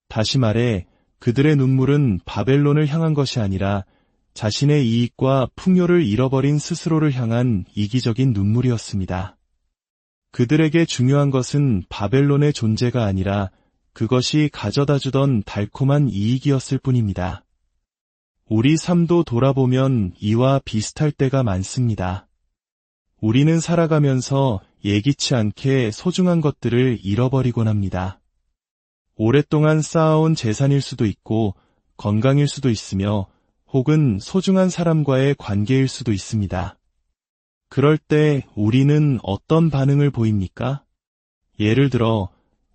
다시 말해 그들의 눈물은 바벨론을 향한 것이 아니라 자신의 이익과 풍요를 잃어버린 스스로를 향한 이기적인 눈물이었습니다. 그들에게 중요한 것은 바벨론의 존재가 아니라 그것이 가져다주던 달콤한 이익이었을 뿐입니다. 우리 삶도 돌아보면 이와 비슷할 때가 많습니다. 우리는 살아가면서 예기치 않게 소중한 것들을 잃어버리곤 합니다. 오랫동안 쌓아온 재산일 수도 있고 건강일 수도 있으며 혹은 소중한 사람과의 관계일 수도 있습니다. 그럴 때 우리는 어떤 반응을 보입니까? 예를 들어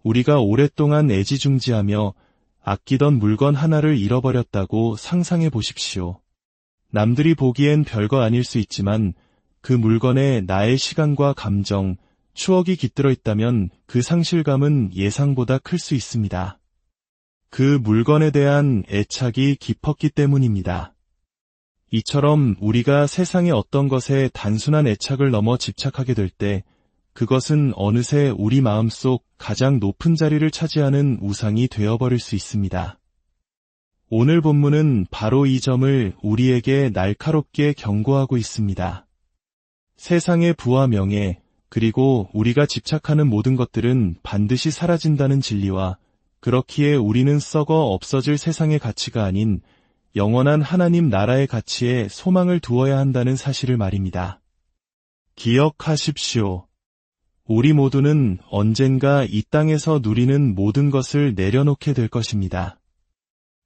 우리가 오랫동안 애지중지하며 아끼던 물건 하나를 잃어버렸다고 상상해 보십시오. 남들이 보기엔 별거 아닐 수 있지만 그 물건에 나의 시간과 감정, 추억이 깃들어 있다면 그 상실감은 예상보다 클 수 있습니다. 그 물건에 대한 애착이 깊었기 때문입니다. 이처럼 우리가 세상의 어떤 것에 단순한 애착을 넘어 집착하게 될 때 그것은 어느새 우리 마음속 가장 높은 자리를 차지하는 우상이 되어버릴 수 있습니다. 오늘 본문은 바로 이 점을 우리에게 날카롭게 경고하고 있습니다. 세상의 부와 명예, 그리고 우리가 집착하는 모든 것들은 반드시 사라진다는 진리와 그렇기에 우리는 썩어 없어질 세상의 가치가 아닌 영원한 하나님 나라의 가치에 소망을 두어야 한다는 사실을 말입니다. 기억하십시오. 우리 모두는 언젠가 이 땅에서 누리는 모든 것을 내려놓게 될 것입니다.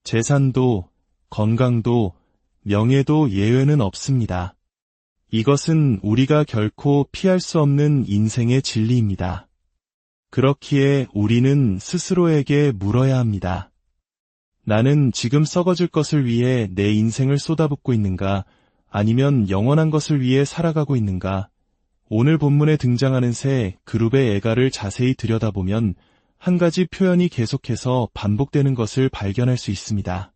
재산도, 건강도, 명예도 예외는 없습니다. 이것은 우리가 결코 피할 수 없는 인생의 진리입니다. 그렇기에 우리는 스스로에게 물어야 합니다. 나는 지금 썩어질 것을 위해 내 인생을 쏟아붓고 있는가, 아니면 영원한 것을 위해 살아가고 있는가? 오늘 본문에 등장하는 새 그룹의 애가를 자세히 들여다보면 한 가지 표현이 계속해서 반복되는 것을 발견할 수 있습니다.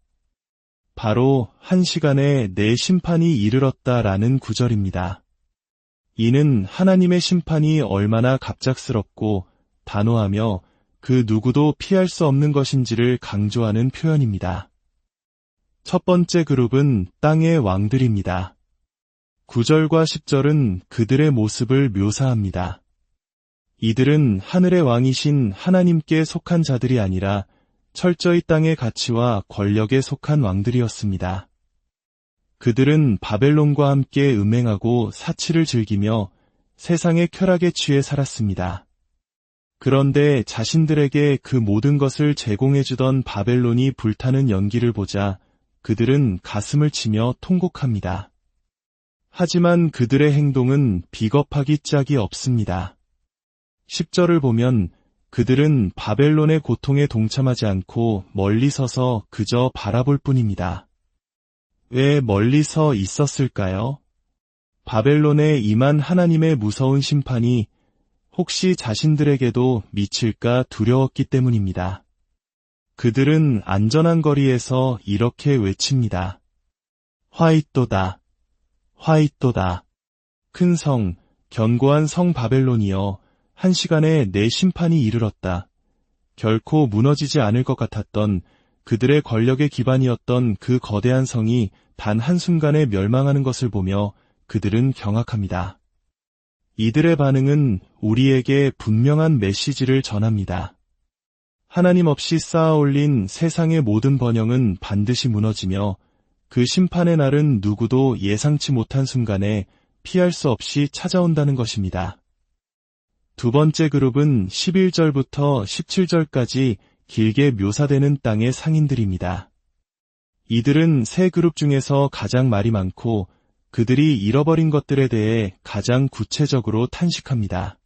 바로 한 시간에 내 심판이 이르렀다라는 구절입니다. 이는 하나님의 심판이 얼마나 갑작스럽고 단호하며 그 누구도 피할 수 없는 것인지를 강조하는 표현입니다. 첫 번째 그룹은 땅의 왕들입니다. 9절과 10절은 그들의 모습을 묘사합니다. 이들은 하늘의 왕이신 하나님께 속한 자들이 아니라 철저히 땅의 가치와 권력에 속한 왕들이었습니다. 그들은 바벨론과 함께 음행하고 사치를 즐기며 세상의 쾌락에 취해 살았습니다. 그런데 자신들에게 그 모든 것을 제공해주던 바벨론이 불타는 연기를 보자 그들은 가슴을 치며 통곡합니다. 하지만 그들의 행동은 비겁하기 짝이 없습니다. 10절을 보면 그들은 바벨론의 고통에 동참하지 않고 멀리 서서 그저 바라볼 뿐입니다. 왜 멀리 서 있었을까요? 바벨론에 임한 하나님의 무서운 심판이 혹시 자신들에게도 미칠까 두려웠기 때문입니다. 그들은 안전한 거리에서 이렇게 외칩니다. 화이또다. 화이또다. 큰 성, 견고한 성 바벨론이여, 한 시간에 내 심판이 이르렀다. 결코 무너지지 않을 것 같았던 그들의 권력의 기반이었던 그 거대한 성이 단 한순간에 멸망하는 것을 보며 그들은 경악합니다. 이들의 반응은 우리에게 분명한 메시지를 전합니다. 하나님 없이 쌓아올린 세상의 모든 번영은 반드시 무너지며 그 심판의 날은 누구도 예상치 못한 순간에 피할 수 없이 찾아온다는 것입니다. 두 번째 그룹은 11절부터 17절까지 길게 묘사되는 땅의 상인들입니다. 이들은 세 그룹 중에서 가장 말이 많고 그들이 잃어버린 것들에 대해 가장 구체적으로 탄식합니다.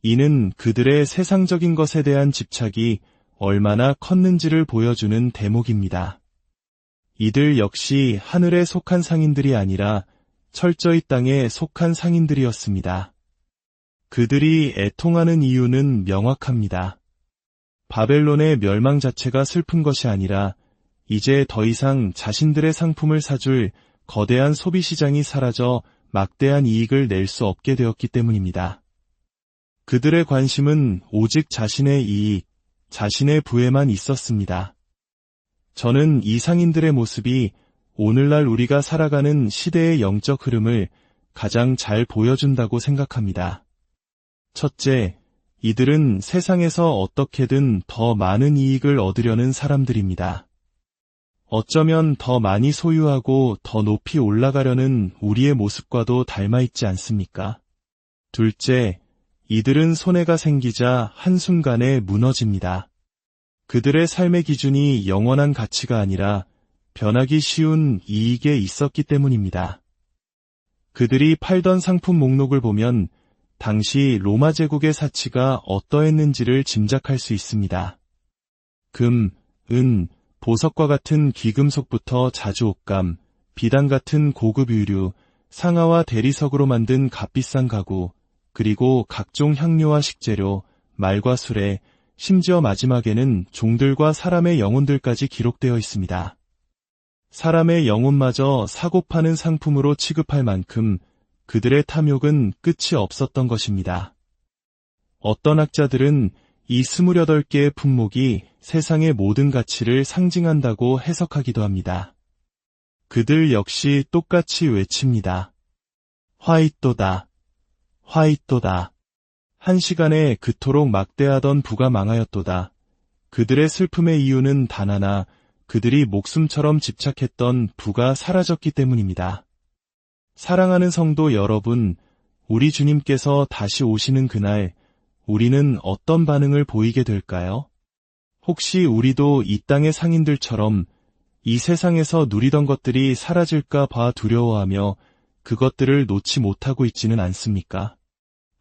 이는 그들의 세상적인 것에 대한 집착이 얼마나 컸는지를 보여주는 대목입니다. 이들 역시 하늘에 속한 상인들이 아니라 철저히 땅에 속한 상인들이었습니다. 그들이 애통하는 이유는 명확합니다. 바벨론의 멸망 자체가 슬픈 것이 아니라 이제 더 이상 자신들의 상품을 사줄 거대한 소비시장이 사라져 막대한 이익을 낼 수 없게 되었기 때문입니다. 그들의 관심은 오직 자신의 이익, 자신의 부에만 있었습니다. 저는 이 상인들의 모습이 오늘날 우리가 살아가는 시대의 영적 흐름을 가장 잘 보여준다고 생각합니다. 첫째, 이들은 세상에서 어떻게든 더 많은 이익을 얻으려는 사람들입니다. 어쩌면 더 많이 소유하고 더 높이 올라가려는 우리의 모습과도 닮아있지 않습니까? 둘째, 이들은 손해가 생기자 한순간에 무너집니다. 그들의 삶의 기준이 영원한 가치가 아니라 변하기 쉬운 이익에 있었기 때문입니다. 그들이 팔던 상품 목록을 보면 당시 로마 제국의 사치가 어떠했는지를 짐작할 수 있습니다. 금, 은, 보석과 같은 귀금속부터 자주옥감, 비단 같은 고급 의류, 상아와 대리석으로 만든 값비싼 가구, 그리고 각종 향료와 식재료, 말과 수레, 심지어 마지막에는 종들과 사람의 영혼들까지 기록되어 있습니다. 사람의 영혼마저 사고 파는 상품으로 취급할 만큼 그들의 탐욕은 끝이 없었던 것입니다. 어떤 학자들은 이 28개의 품목이 세상의 모든 가치를 상징한다고 해석하기도 합니다. 그들 역시 똑같이 외칩니다. 화이또다. 화이또다. 한 시간에 그토록 막대하던 부가 망하였도다. 그들의 슬픔의 이유는 단 하나, 그들이 목숨처럼 집착했던 부가 사라졌기 때문입니다. 사랑하는 성도 여러분, 우리 주님께서 다시 오시는 그날, 우리는 어떤 반응을 보이게 될까요? 혹시 우리도 이 땅의 상인들처럼 이 세상에서 누리던 것들이 사라질까 봐 두려워하며 그것들을 놓지 못하고 있지는 않습니까?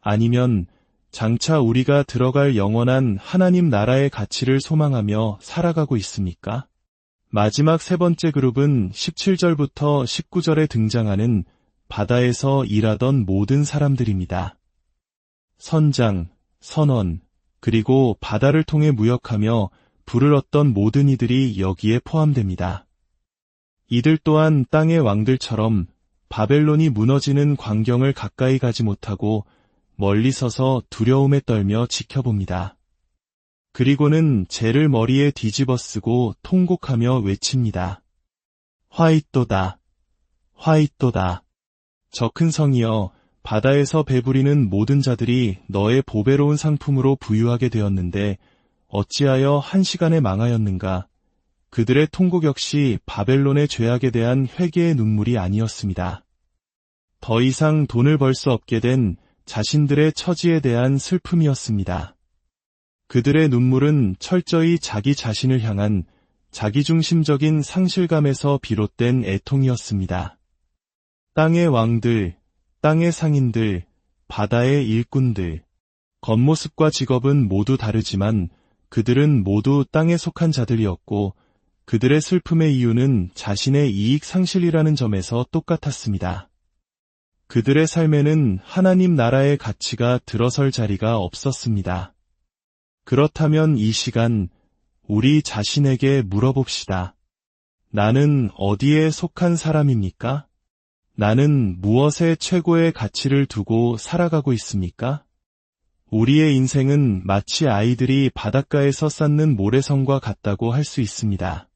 아니면 장차 우리가 들어갈 영원한 하나님 나라의 가치를 소망하며 살아가고 있습니까? 마지막 세 번째 그룹은 17절부터 19절에 등장하는 바다에서 일하던 모든 사람들입니다. 선장, 선원, 그리고 바다를 통해 무역하며 부를 얻던 모든 이들이 여기에 포함됩니다. 이들 또한 땅의 왕들처럼 바벨론이 무너지는 광경을 가까이 가지 못하고 멀리 서서 두려움에 떨며 지켜봅니다. 그리고는 재를 머리에 뒤집어 쓰고 통곡하며 외칩니다. 화이또다. 화이또다. 저 큰 성이여, 바다에서 배부리는 모든 자들이 너의 보배로운 상품으로 부유하게 되었는데 어찌하여 한 시간에 망하였는가? 그들의 통곡 역시 바벨론의 죄악에 대한 회개의 눈물이 아니었습니다. 더 이상 돈을 벌 수 없게 된 자신들의 처지에 대한 슬픔이었습니다. 그들의 눈물은 철저히 자기 자신을 향한 자기중심적인 상실감에서 비롯된 애통이었습니다. 땅의 왕들, 땅의 상인들, 바다의 일꾼들, 겉모습과 직업은 모두 다르지만 그들은 모두 땅에 속한 자들이었고 그들의 슬픔의 이유는 자신의 이익 상실이라는 점에서 똑같았습니다. 그들의 삶에는 하나님 나라의 가치가 들어설 자리가 없었습니다. 그렇다면 이 시간 우리 자신에게 물어봅시다. 나는 어디에 속한 사람입니까? 나는 무엇에 최고의 가치를 두고 살아가고 있습니까? 우리의 인생은 마치 아이들이 바닷가에서 쌓는 모래성과 같다고 할 수 있습니다.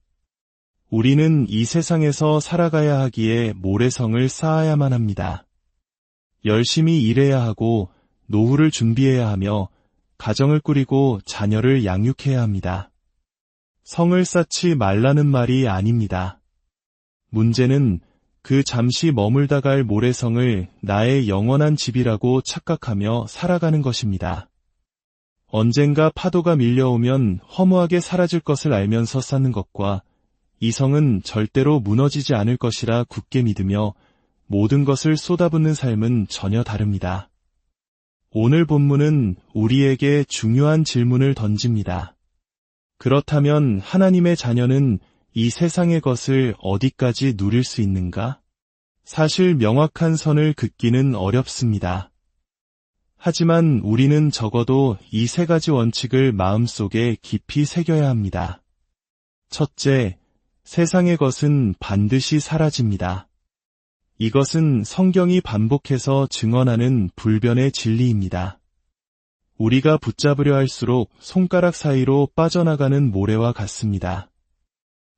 우리는 이 세상에서 살아가야 하기에 모래성을 쌓아야만 합니다. 열심히 일해야 하고 노후를 준비해야 하며 가정을 꾸리고 자녀를 양육해야 합니다. 성을 쌓지 말라는 말이 아닙니다. 문제는 그 잠시 머물다 갈 모래성을 나의 영원한 집이라고 착각하며 살아가는 것입니다. 언젠가 파도가 밀려오면 허무하게 사라질 것을 알면서 쌓는 것과 이 성은 절대로 무너지지 않을 것이라 굳게 믿으며 모든 것을 쏟아붓는 삶은 전혀 다릅니다. 오늘 본문은 우리에게 중요한 질문을 던집니다. 그렇다면 하나님의 자녀는 이 세상의 것을 어디까지 누릴 수 있는가? 사실 명확한 선을 긋기는 어렵습니다. 하지만 우리는 적어도 이 세 가지 원칙을 마음속에 깊이 새겨야 합니다. 첫째, 세상의 것은 반드시 사라집니다. 이것은 성경이 반복해서 증언하는 불변의 진리입니다. 우리가 붙잡으려 할수록 손가락 사이로 빠져나가는 모래와 같습니다.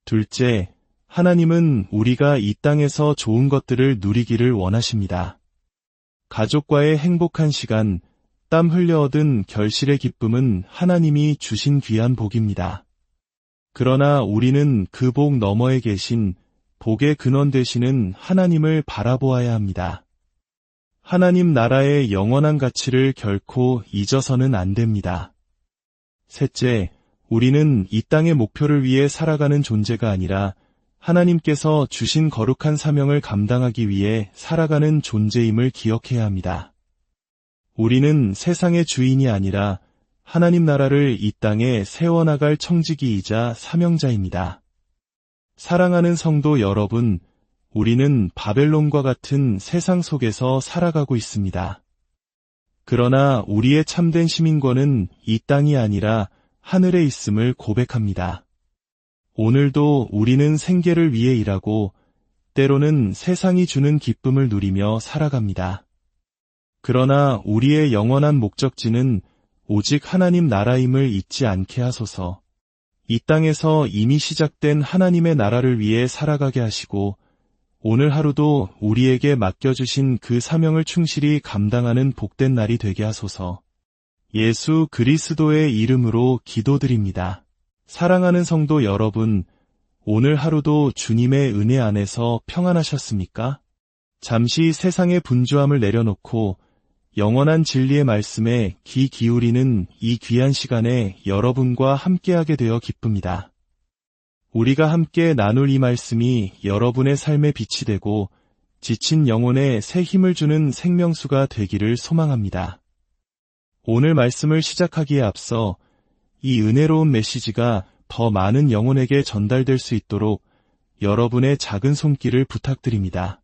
둘째, 하나님은 우리가 이 땅에서 좋은 것들을 누리기를 원하십니다. 가족과의 행복한 시간, 땀 흘려 얻은 결실의 기쁨은 하나님이 주신 귀한 복입니다. 그러나 우리는 그 복 너머에 계신 복의 근원 되시는 하나님을 바라보아야 합니다. 하나님 나라의 영원한 가치를 결코 잊어서는 안 됩니다. 셋째, 우리는 이 땅의 목표를 위해 살아가는 존재가 아니라 하나님께서 주신 거룩한 사명을 감당하기 위해 살아가는 존재임을 기억해야 합니다. 우리는 세상의 주인이 아니라 하나님 나라를 이 땅에 세워나갈 청지기이자 사명자입니다. 사랑하는 성도 여러분, 우리는 바벨론과 같은 세상 속에서 살아가고 있습니다. 그러나 우리의 참된 시민권은 이 땅이 아니라 하늘에 있음을 고백합니다. 오늘도 우리는 생계를 위해 일하고 때로는 세상이 주는 기쁨을 누리며 살아갑니다. 그러나 우리의 영원한 목적지는 오직 하나님 나라임을 잊지 않게 하소서. 이 땅에서 이미 시작된 하나님의 나라를 위해 살아가게 하시고 오늘 하루도 우리에게 맡겨주신 그 사명을 충실히 감당하는 복된 날이 되게 하소서. 예수 그리스도의 이름으로 기도드립니다. 사랑하는 성도 여러분, 오늘 하루도 주님의 은혜 안에서 평안하셨습니까? 잠시 세상의 분주함을 내려놓고 영원한 진리의 말씀에 귀 기울이는 이 귀한 시간에 여러분과 함께하게 되어 기쁩니다. 우리가 함께 나눌 이 말씀이 여러분의 삶에 빛이 되고 지친 영혼에 새 힘을 주는 생명수가 되기를 소망합니다. 오늘 말씀을 시작하기에 앞서 이 은혜로운 메시지가 더 많은 영혼에게 전달될 수 있도록 여러분의 작은 손길을 부탁드립니다.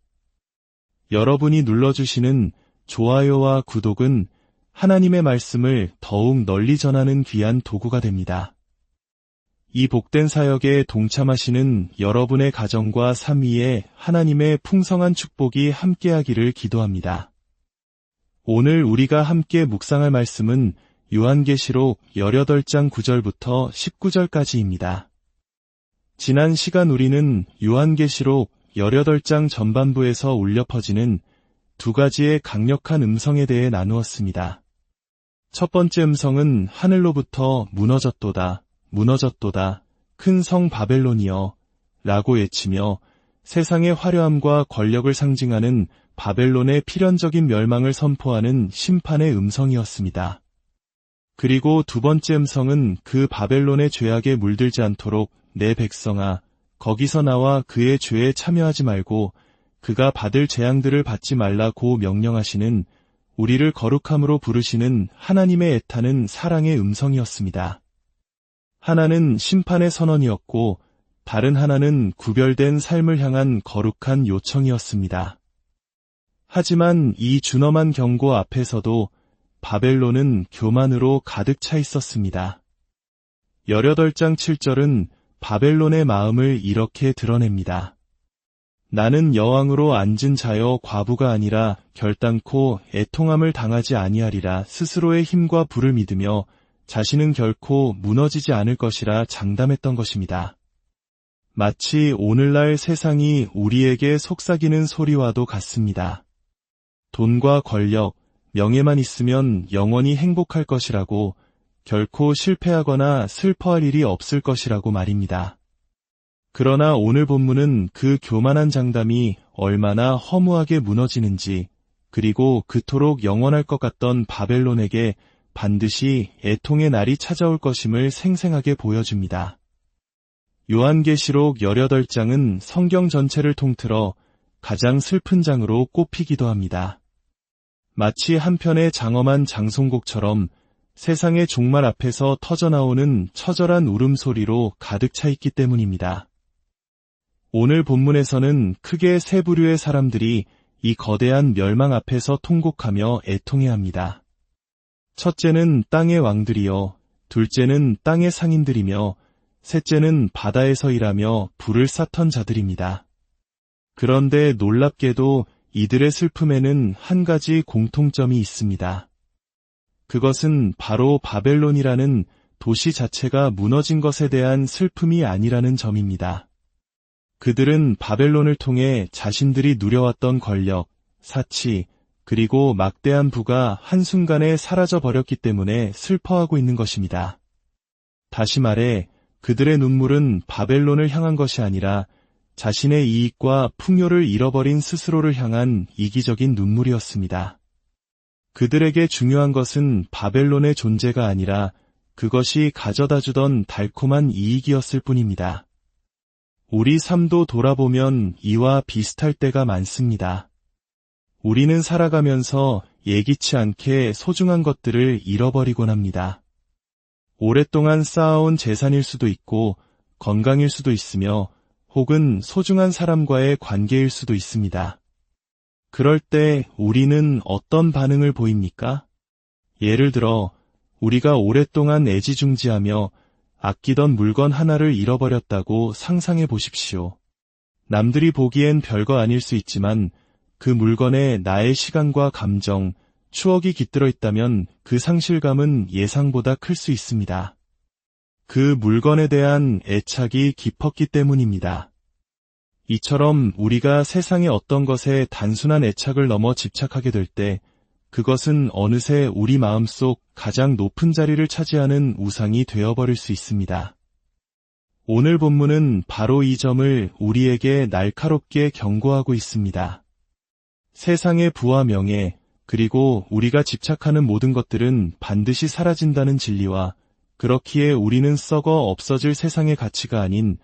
여러분이 눌러주시는 좋아요와 구독은 하나님의 말씀을 더욱 널리 전하는 귀한 도구가 됩니다. 이 복된 사역에 동참하시는 여러분의 가정과 삶 위에 하나님의 풍성한 축복이 함께하기를 기도합니다. 오늘 우리가 함께 묵상할 말씀은 요한계시록 18장 9절부터 19절까지입니다. 지난 시간 우리는 요한계시록 18장 전반부에서 울려 퍼지는 두 가지의 강력한 음성에 대해 나누었습니다. 첫 번째 음성은 하늘로부터 무너졌도다, 무너졌도다, 큰 성 바벨론이여 라고 외치며 세상의 화려함과 권력을 상징하는 바벨론의 필연적인 멸망을 선포하는 심판의 음성이었습니다. 그리고 두 번째 음성은 그 바벨론의 죄악에 물들지 않도록 내 백성아, 거기서 나와 그의 죄에 참여하지 말고 그가 받을 재앙들을 받지 말라고 명령하시는 우리를 거룩함으로 부르시는 하나님의 애타는 사랑의 음성이었습니다. 하나는 심판의 선언이었고 다른 하나는 구별된 삶을 향한 거룩한 요청이었습니다. 하지만 이 준엄한 경고 앞에서도 바벨론은 교만으로 가득 차 있었습니다. 18장 7절은 바벨론의 마음을 이렇게 드러냅니다. 나는 여왕으로 앉은 자여 과부가 아니라 결단코 애통함을 당하지 아니하리라. 스스로의 힘과 부를 믿으며 자신은 결코 무너지지 않을 것이라 장담했던 것입니다. 마치 오늘날 세상이 우리에게 속삭이는 소리와도 같습니다. 돈과 권력, 명예만 있으면 영원히 행복할 것이라고, 결코 실패하거나 슬퍼할 일이 없을 것이라고 말입니다. 그러나 오늘 본문은 그 교만한 장담이 얼마나 허무하게 무너지는지, 그리고 그토록 영원할 것 같던 바벨론에게 반드시 애통의 날이 찾아올 것임을 생생하게 보여줍니다. 요한계시록 18장은 성경 전체를 통틀어 가장 슬픈 장으로 꼽히기도 합니다. 마치 한편의 장엄한 장송곡처럼 세상의 종말 앞에서 터져나오는 처절한 울음소리로 가득 차 있기 때문입니다. 오늘 본문에서는 크게 세 부류의 사람들이 이 거대한 멸망 앞에서 통곡하며 애통해합니다. 첫째는 땅의 왕들이요, 둘째는 땅의 상인들이며 셋째는 바다에서 일하며 불을 쌓던 자들입니다. 그런데 놀랍게도 이들의 슬픔에는 한 가지 공통점이 있습니다. 그것은 바로 바벨론이라는 도시 자체가 무너진 것에 대한 슬픔이 아니라는 점입니다. 그들은 바벨론을 통해 자신들이 누려왔던 권력, 사치, 그리고 막대한 부가 한순간에 사라져버렸기 때문에 슬퍼하고 있는 것입니다. 다시 말해 그들의 눈물은 바벨론을 향한 것이 아니라 자신의 이익과 풍요를 잃어버린 스스로를 향한 이기적인 눈물이었습니다. 그들에게 중요한 것은 바벨론의 존재가 아니라 그것이 가져다주던 달콤한 이익이었을 뿐입니다. 우리 삶도 돌아보면 이와 비슷할 때가 많습니다. 우리는 살아가면서 예기치 않게 소중한 것들을 잃어버리곤 합니다. 오랫동안 쌓아온 재산일 수도 있고 건강일 수도 있으며 혹은 소중한 사람과의 관계일 수도 있습니다. 그럴 때 우리는 어떤 반응을 보입니까? 예를 들어 우리가 오랫동안 애지중지하며 아끼던 물건 하나를 잃어버렸다고 상상해 보십시오. 남들이 보기엔 별거 아닐 수 있지만 그 물건에 나의 시간과 감정, 추억이 깃들어 있다면 그 상실감은 예상보다 클 수 있습니다. 그 물건에 대한 애착이 깊었기 때문입니다. 이처럼 우리가 세상의 어떤 것에 단순한 애착을 넘어 집착하게 될 때 그것은 어느새 우리 마음속 가장 높은 자리를 차지하는 우상이 되어버릴 수 있습니다. 오늘 본문은 바로 이 점을 우리에게 날카롭게 경고하고 있습니다. 세상의 부와 명예, 그리고 우리가 집착하는 모든 것들은 반드시 사라진다는 진리와 그렇기에 우리는 썩어 없어질 세상의 가치가 아닌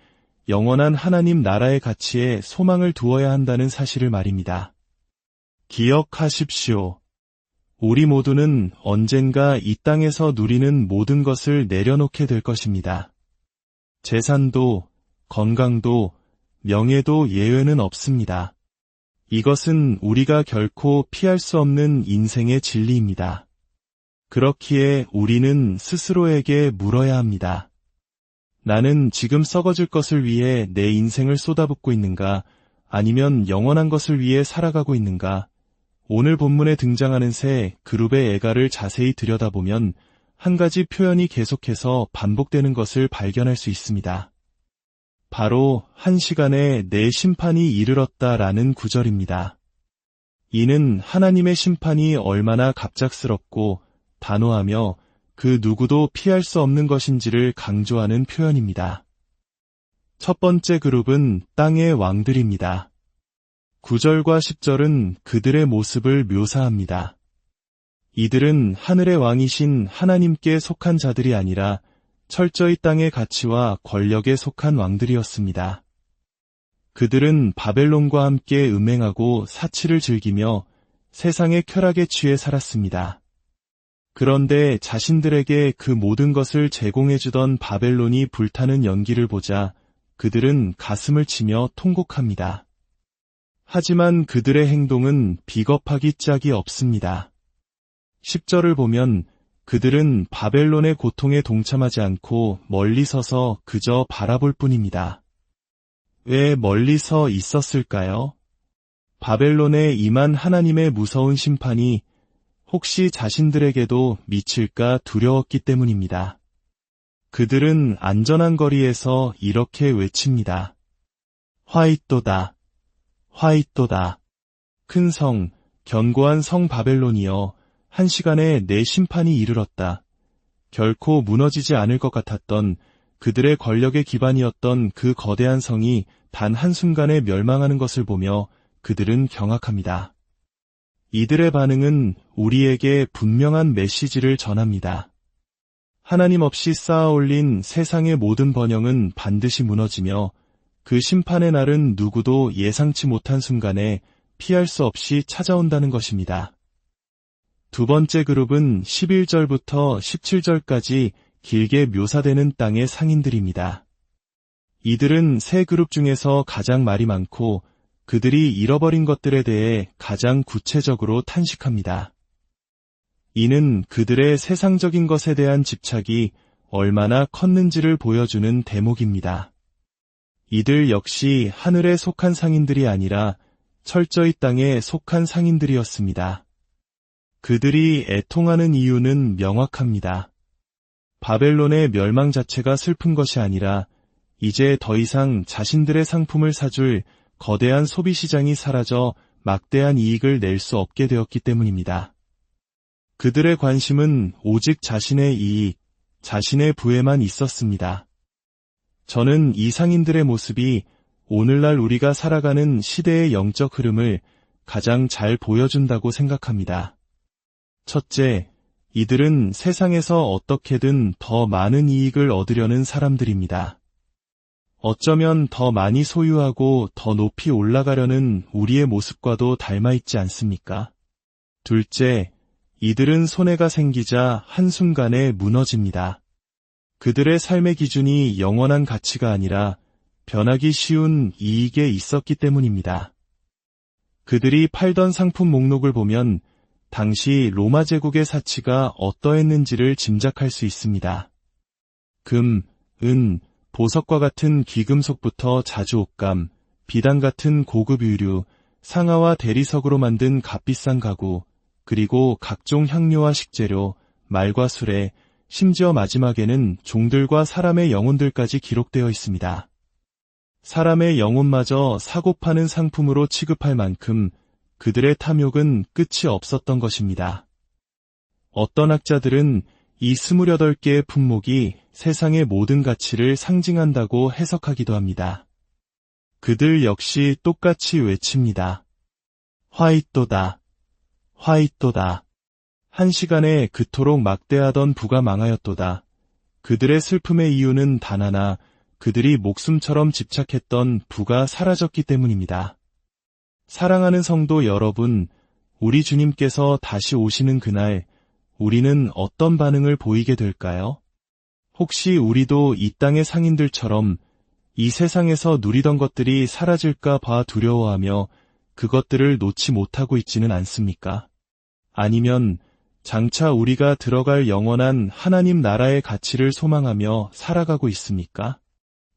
영원한 하나님 나라의 가치에 소망을 두어야 한다는 사실을 말입니다. 기억하십시오. 우리 모두는 언젠가 이 땅에서 누리는 모든 것을 내려놓게 될 것입니다. 재산도, 건강도, 명예도 예외는 없습니다. 이것은 우리가 결코 피할 수 없는 인생의 진리입니다. 그렇기에 우리는 스스로에게 물어야 합니다. 나는 지금 썩어질 것을 위해 내 인생을 쏟아붓고 있는가, 아니면 영원한 것을 위해 살아가고 있는가? 오늘 본문에 등장하는 새 그룹의 애가를 자세히 들여다보면 한 가지 표현이 계속해서 반복되는 것을 발견할 수 있습니다. 바로 한 시간에 내 심판이 이르렀다라는 구절입니다. 이는 하나님의 심판이 얼마나 갑작스럽고 단호하며 그 누구도 피할 수 없는 것인지를 강조하는 표현입니다. 첫 번째 그룹은 땅의 왕들입니다. 9절과 10절은 그들의 모습을 묘사합니다. 이들은 하늘의 왕이신 하나님께 속한 자들이 아니라 철저히 땅의 가치와 권력에 속한 왕들이었습니다. 그들은 바벨론과 함께 음행하고 사치를 즐기며 세상의 쾌락에 취해 살았습니다. 그런데 자신들에게 그 모든 것을 제공해주던 바벨론이 불타는 연기를 보자 그들은 가슴을 치며 통곡합니다. 하지만 그들의 행동은 비겁하기 짝이 없습니다. 10절을 보면 그들은 바벨론의 고통에 동참하지 않고 멀리 서서 그저 바라볼 뿐입니다. 왜 멀리 서 있었을까요? 바벨론에 임한 하나님의 무서운 심판이 혹시 자신들에게도 미칠까 두려웠기 때문입니다. 그들은 안전한 거리에서 이렇게 외칩니다. 화이또다, 화이또다. 큰 성, 견고한 성 바벨론이여, 한 시간에 내 심판이 이르렀다. 결코 무너지지 않을 것 같았던 그들의 권력의 기반이었던 그 거대한 성이 단 한순간에 멸망하는 것을 보며 그들은 경악합니다. 이들의 반응은 우리에게 분명한 메시지를 전합니다. 하나님 없이 쌓아올린 세상의 모든 번영은 반드시 무너지며 그 심판의 날은 누구도 예상치 못한 순간에 피할 수 없이 찾아온다는 것입니다. 두 번째 그룹은 11절부터 17절까지 길게 묘사되는 땅의 상인들입니다. 이들은 세 그룹 중에서 가장 말이 많고 그들이 잃어버린 것들에 대해 가장 구체적으로 탄식합니다. 이는 그들의 세상적인 것에 대한 집착이 얼마나 컸는지를 보여주는 대목입니다. 이들 역시 하늘에 속한 상인들이 아니라 철저히 땅에 속한 상인들이었습니다. 그들이 애통하는 이유는 명확합니다. 바벨론의 멸망 자체가 슬픈 것이 아니라 이제 더 이상 자신들의 상품을 사줄 거대한 소비시장이 사라져 막대한 이익을 낼 수 없게 되었기 때문입니다. 그들의 관심은 오직 자신의 이익, 자신의 부에만 있었습니다. 저는 이 상인들의 모습이 오늘날 우리가 살아가는 시대의 영적 흐름을 가장 잘 보여준다고 생각합니다. 첫째, 이들은 세상에서 어떻게든 더 많은 이익을 얻으려는 사람들입니다. 어쩌면 더 많이 소유하고 더 높이 올라가려는 우리의 모습과도 닮아 있지 않습니까? 둘째, 이들은 손해가 생기자 한순간에 무너집니다. 그들의 삶의 기준이 영원한 가치가 아니라 변하기 쉬운 이익에 있었기 때문입니다. 그들이 팔던 상품 목록을 보면 당시 로마 제국의 사치가 어떠했는지를 짐작할 수 있습니다. 금, 은, 보석과 같은 귀금속부터 자주옥감, 비단 같은 고급 의류, 상아와 대리석으로 만든 값비싼 가구, 그리고 각종 향료와 식재료, 말과 수레, 심지어 마지막에는 종들과 사람의 영혼들까지 기록되어 있습니다. 사람의 영혼마저 사고 파는 상품으로 취급할 만큼 그들의 탐욕은 끝이 없었던 것입니다. 어떤 학자들은 이 28개의 품목이 세상의 모든 가치를 상징한다고 해석하기도 합니다. 그들 역시 똑같이 외칩니다. 화이또다. 화이또다. 한 시간에 그토록 막대하던 부가 망하였도다. 그들의 슬픔의 이유는 단 하나, 그들이 목숨처럼 집착했던 부가 사라졌기 때문입니다. 사랑하는 성도 여러분, 우리 주님께서 다시 오시는 그날, 우리는 어떤 반응을 보이게 될까요? 혹시 우리도 이 땅의 상인들처럼 이 세상에서 누리던 것들이 사라질까 봐 두려워하며 그것들을 놓지 못하고 있지는 않습니까? 아니면 장차 우리가 들어갈 영원한 하나님 나라의 가치를 소망하며 살아가고 있습니까?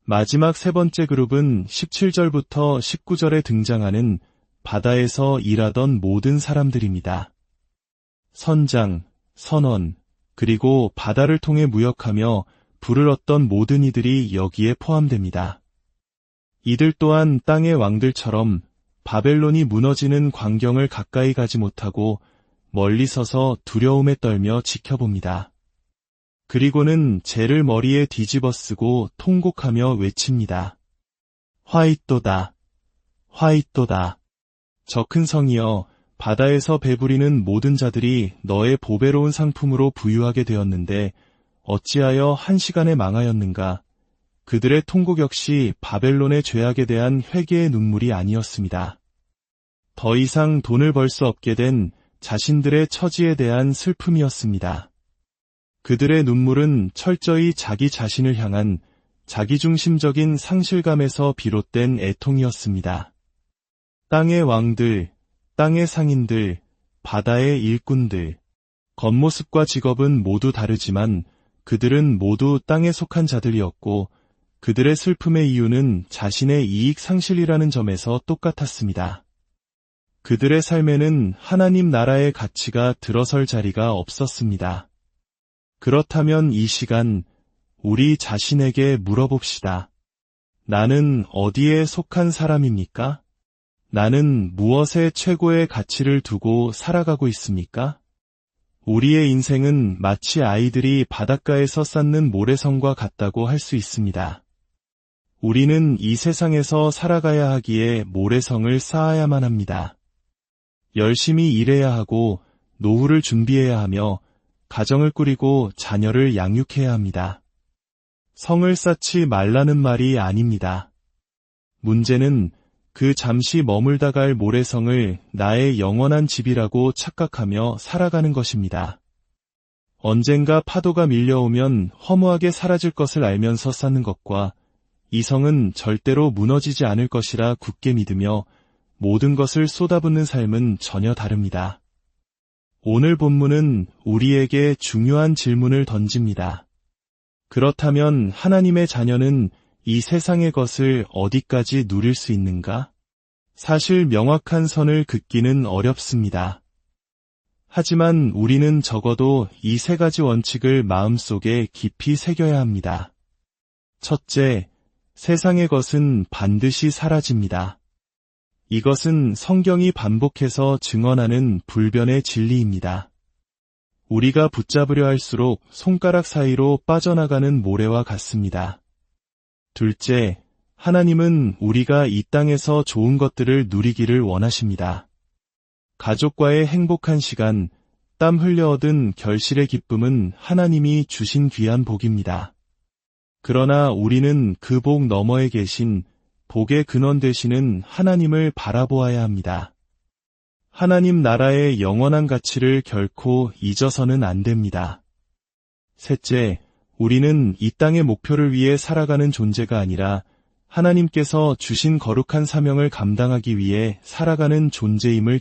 마지막 세 번째 그룹은 17절부터 19절에 등장하는 바다에서 일하던 모든 사람들입니다. 선장, 선원, 그리고 바다를 통해 무역하며 부를 얻던 모든 이들이 여기에 포함됩니다. 이들 또한 땅의 왕들처럼 바벨론이 무너지는 광경을 가까이 가지 못하고 멀리 서서 두려움에 떨며 지켜봅니다. 그리고는 재를 머리에 뒤집어 쓰고 통곡하며 외칩니다. 화이또다. 화이또다. 저 큰 성이여, 바다에서 배부리는 모든 자들이 너의 보배로운 상품으로 부유하게 되었는데 어찌하여 한 시간에 망하였는가? 그들의 통곡 역시 바벨론의 죄악에 대한 회개의 눈물이 아니었습니다. 더 이상 돈을 벌 수 없게 된 자신들의 처지에 대한 슬픔이었습니다. 그들의 눈물은 철저히 자기 자신을 향한 자기중심적인 상실감에서 비롯된 애통이었습니다. 땅의 왕들, 땅의 상인들, 바다의 일꾼들, 겉모습과 직업은 모두 다르지만 그들은 모두 땅에 속한 자들이었고 그들의 슬픔의 이유는 자신의 이익 상실이라는 점에서 똑같았습니다. 그들의 삶에는 하나님 나라의 가치가 들어설 자리가 없었습니다. 그렇다면 이 시간 우리 자신에게 물어봅시다. 나는 어디에 속한 사람입니까? 나는 무엇에 최고의 가치를 두고 살아가고 있습니까? 우리의 인생은 마치 아이들이 바닷가에서 쌓는 모래성과 같다고 할 수 있습니다. 우리는 이 세상에서 살아가야 하기에 모래성을 쌓아야만 합니다. 열심히 일해야 하고 노후를 준비해야 하며 가정을 꾸리고 자녀를 양육해야 합니다. 성을 쌓지 말라는 말이 아닙니다. 문제는 그 잠시 머물다 갈 모래성을 나의 영원한 집이라고 착각하며 살아가는 것입니다. 언젠가 파도가 밀려오면 허무하게 사라질 것을 알면서 쌓는 것과 이 성은 절대로 무너지지 않을 것이라 굳게 믿으며 모든 것을 쏟아붓는 삶은 전혀 다릅니다. 오늘 본문은 우리에게 중요한 질문을 던집니다. 그렇다면 하나님의 자녀는 이 세상의 것을 어디까지 누릴 수 있는가? 사실 명확한 선을 긋기는 어렵습니다. 하지만 우리는 적어도 이 세 가지 원칙을 마음속에 깊이 새겨야 합니다. 첫째, 세상의 것은 반드시 사라집니다. 이것은 성경이 반복해서 증언하는 불변의 진리입니다. 우리가 붙잡으려 할수록 손가락 사이로 빠져나가는 모래와 같습니다. 둘째, 하나님은 우리가 이 땅에서 좋은 것들을 누리기를 원하십니다. 가족과의 행복한 시간, 땀 흘려 얻은 결실의 기쁨은 하나님이 주신 귀한 복입니다. 그러나 우리는 그 복 너머에 계신 복의 근원 되시는 하나님을 바라보아야 합니다. 하나님 나라의 영원한 가치를 결코 잊어서는 안 됩니다. 셋째, 우리는 이 땅의 목표를 위해 살아가는 존재가 아니라 하나님께서 주신 거룩한 사명을 감당하기 위해 살아가는 존재임을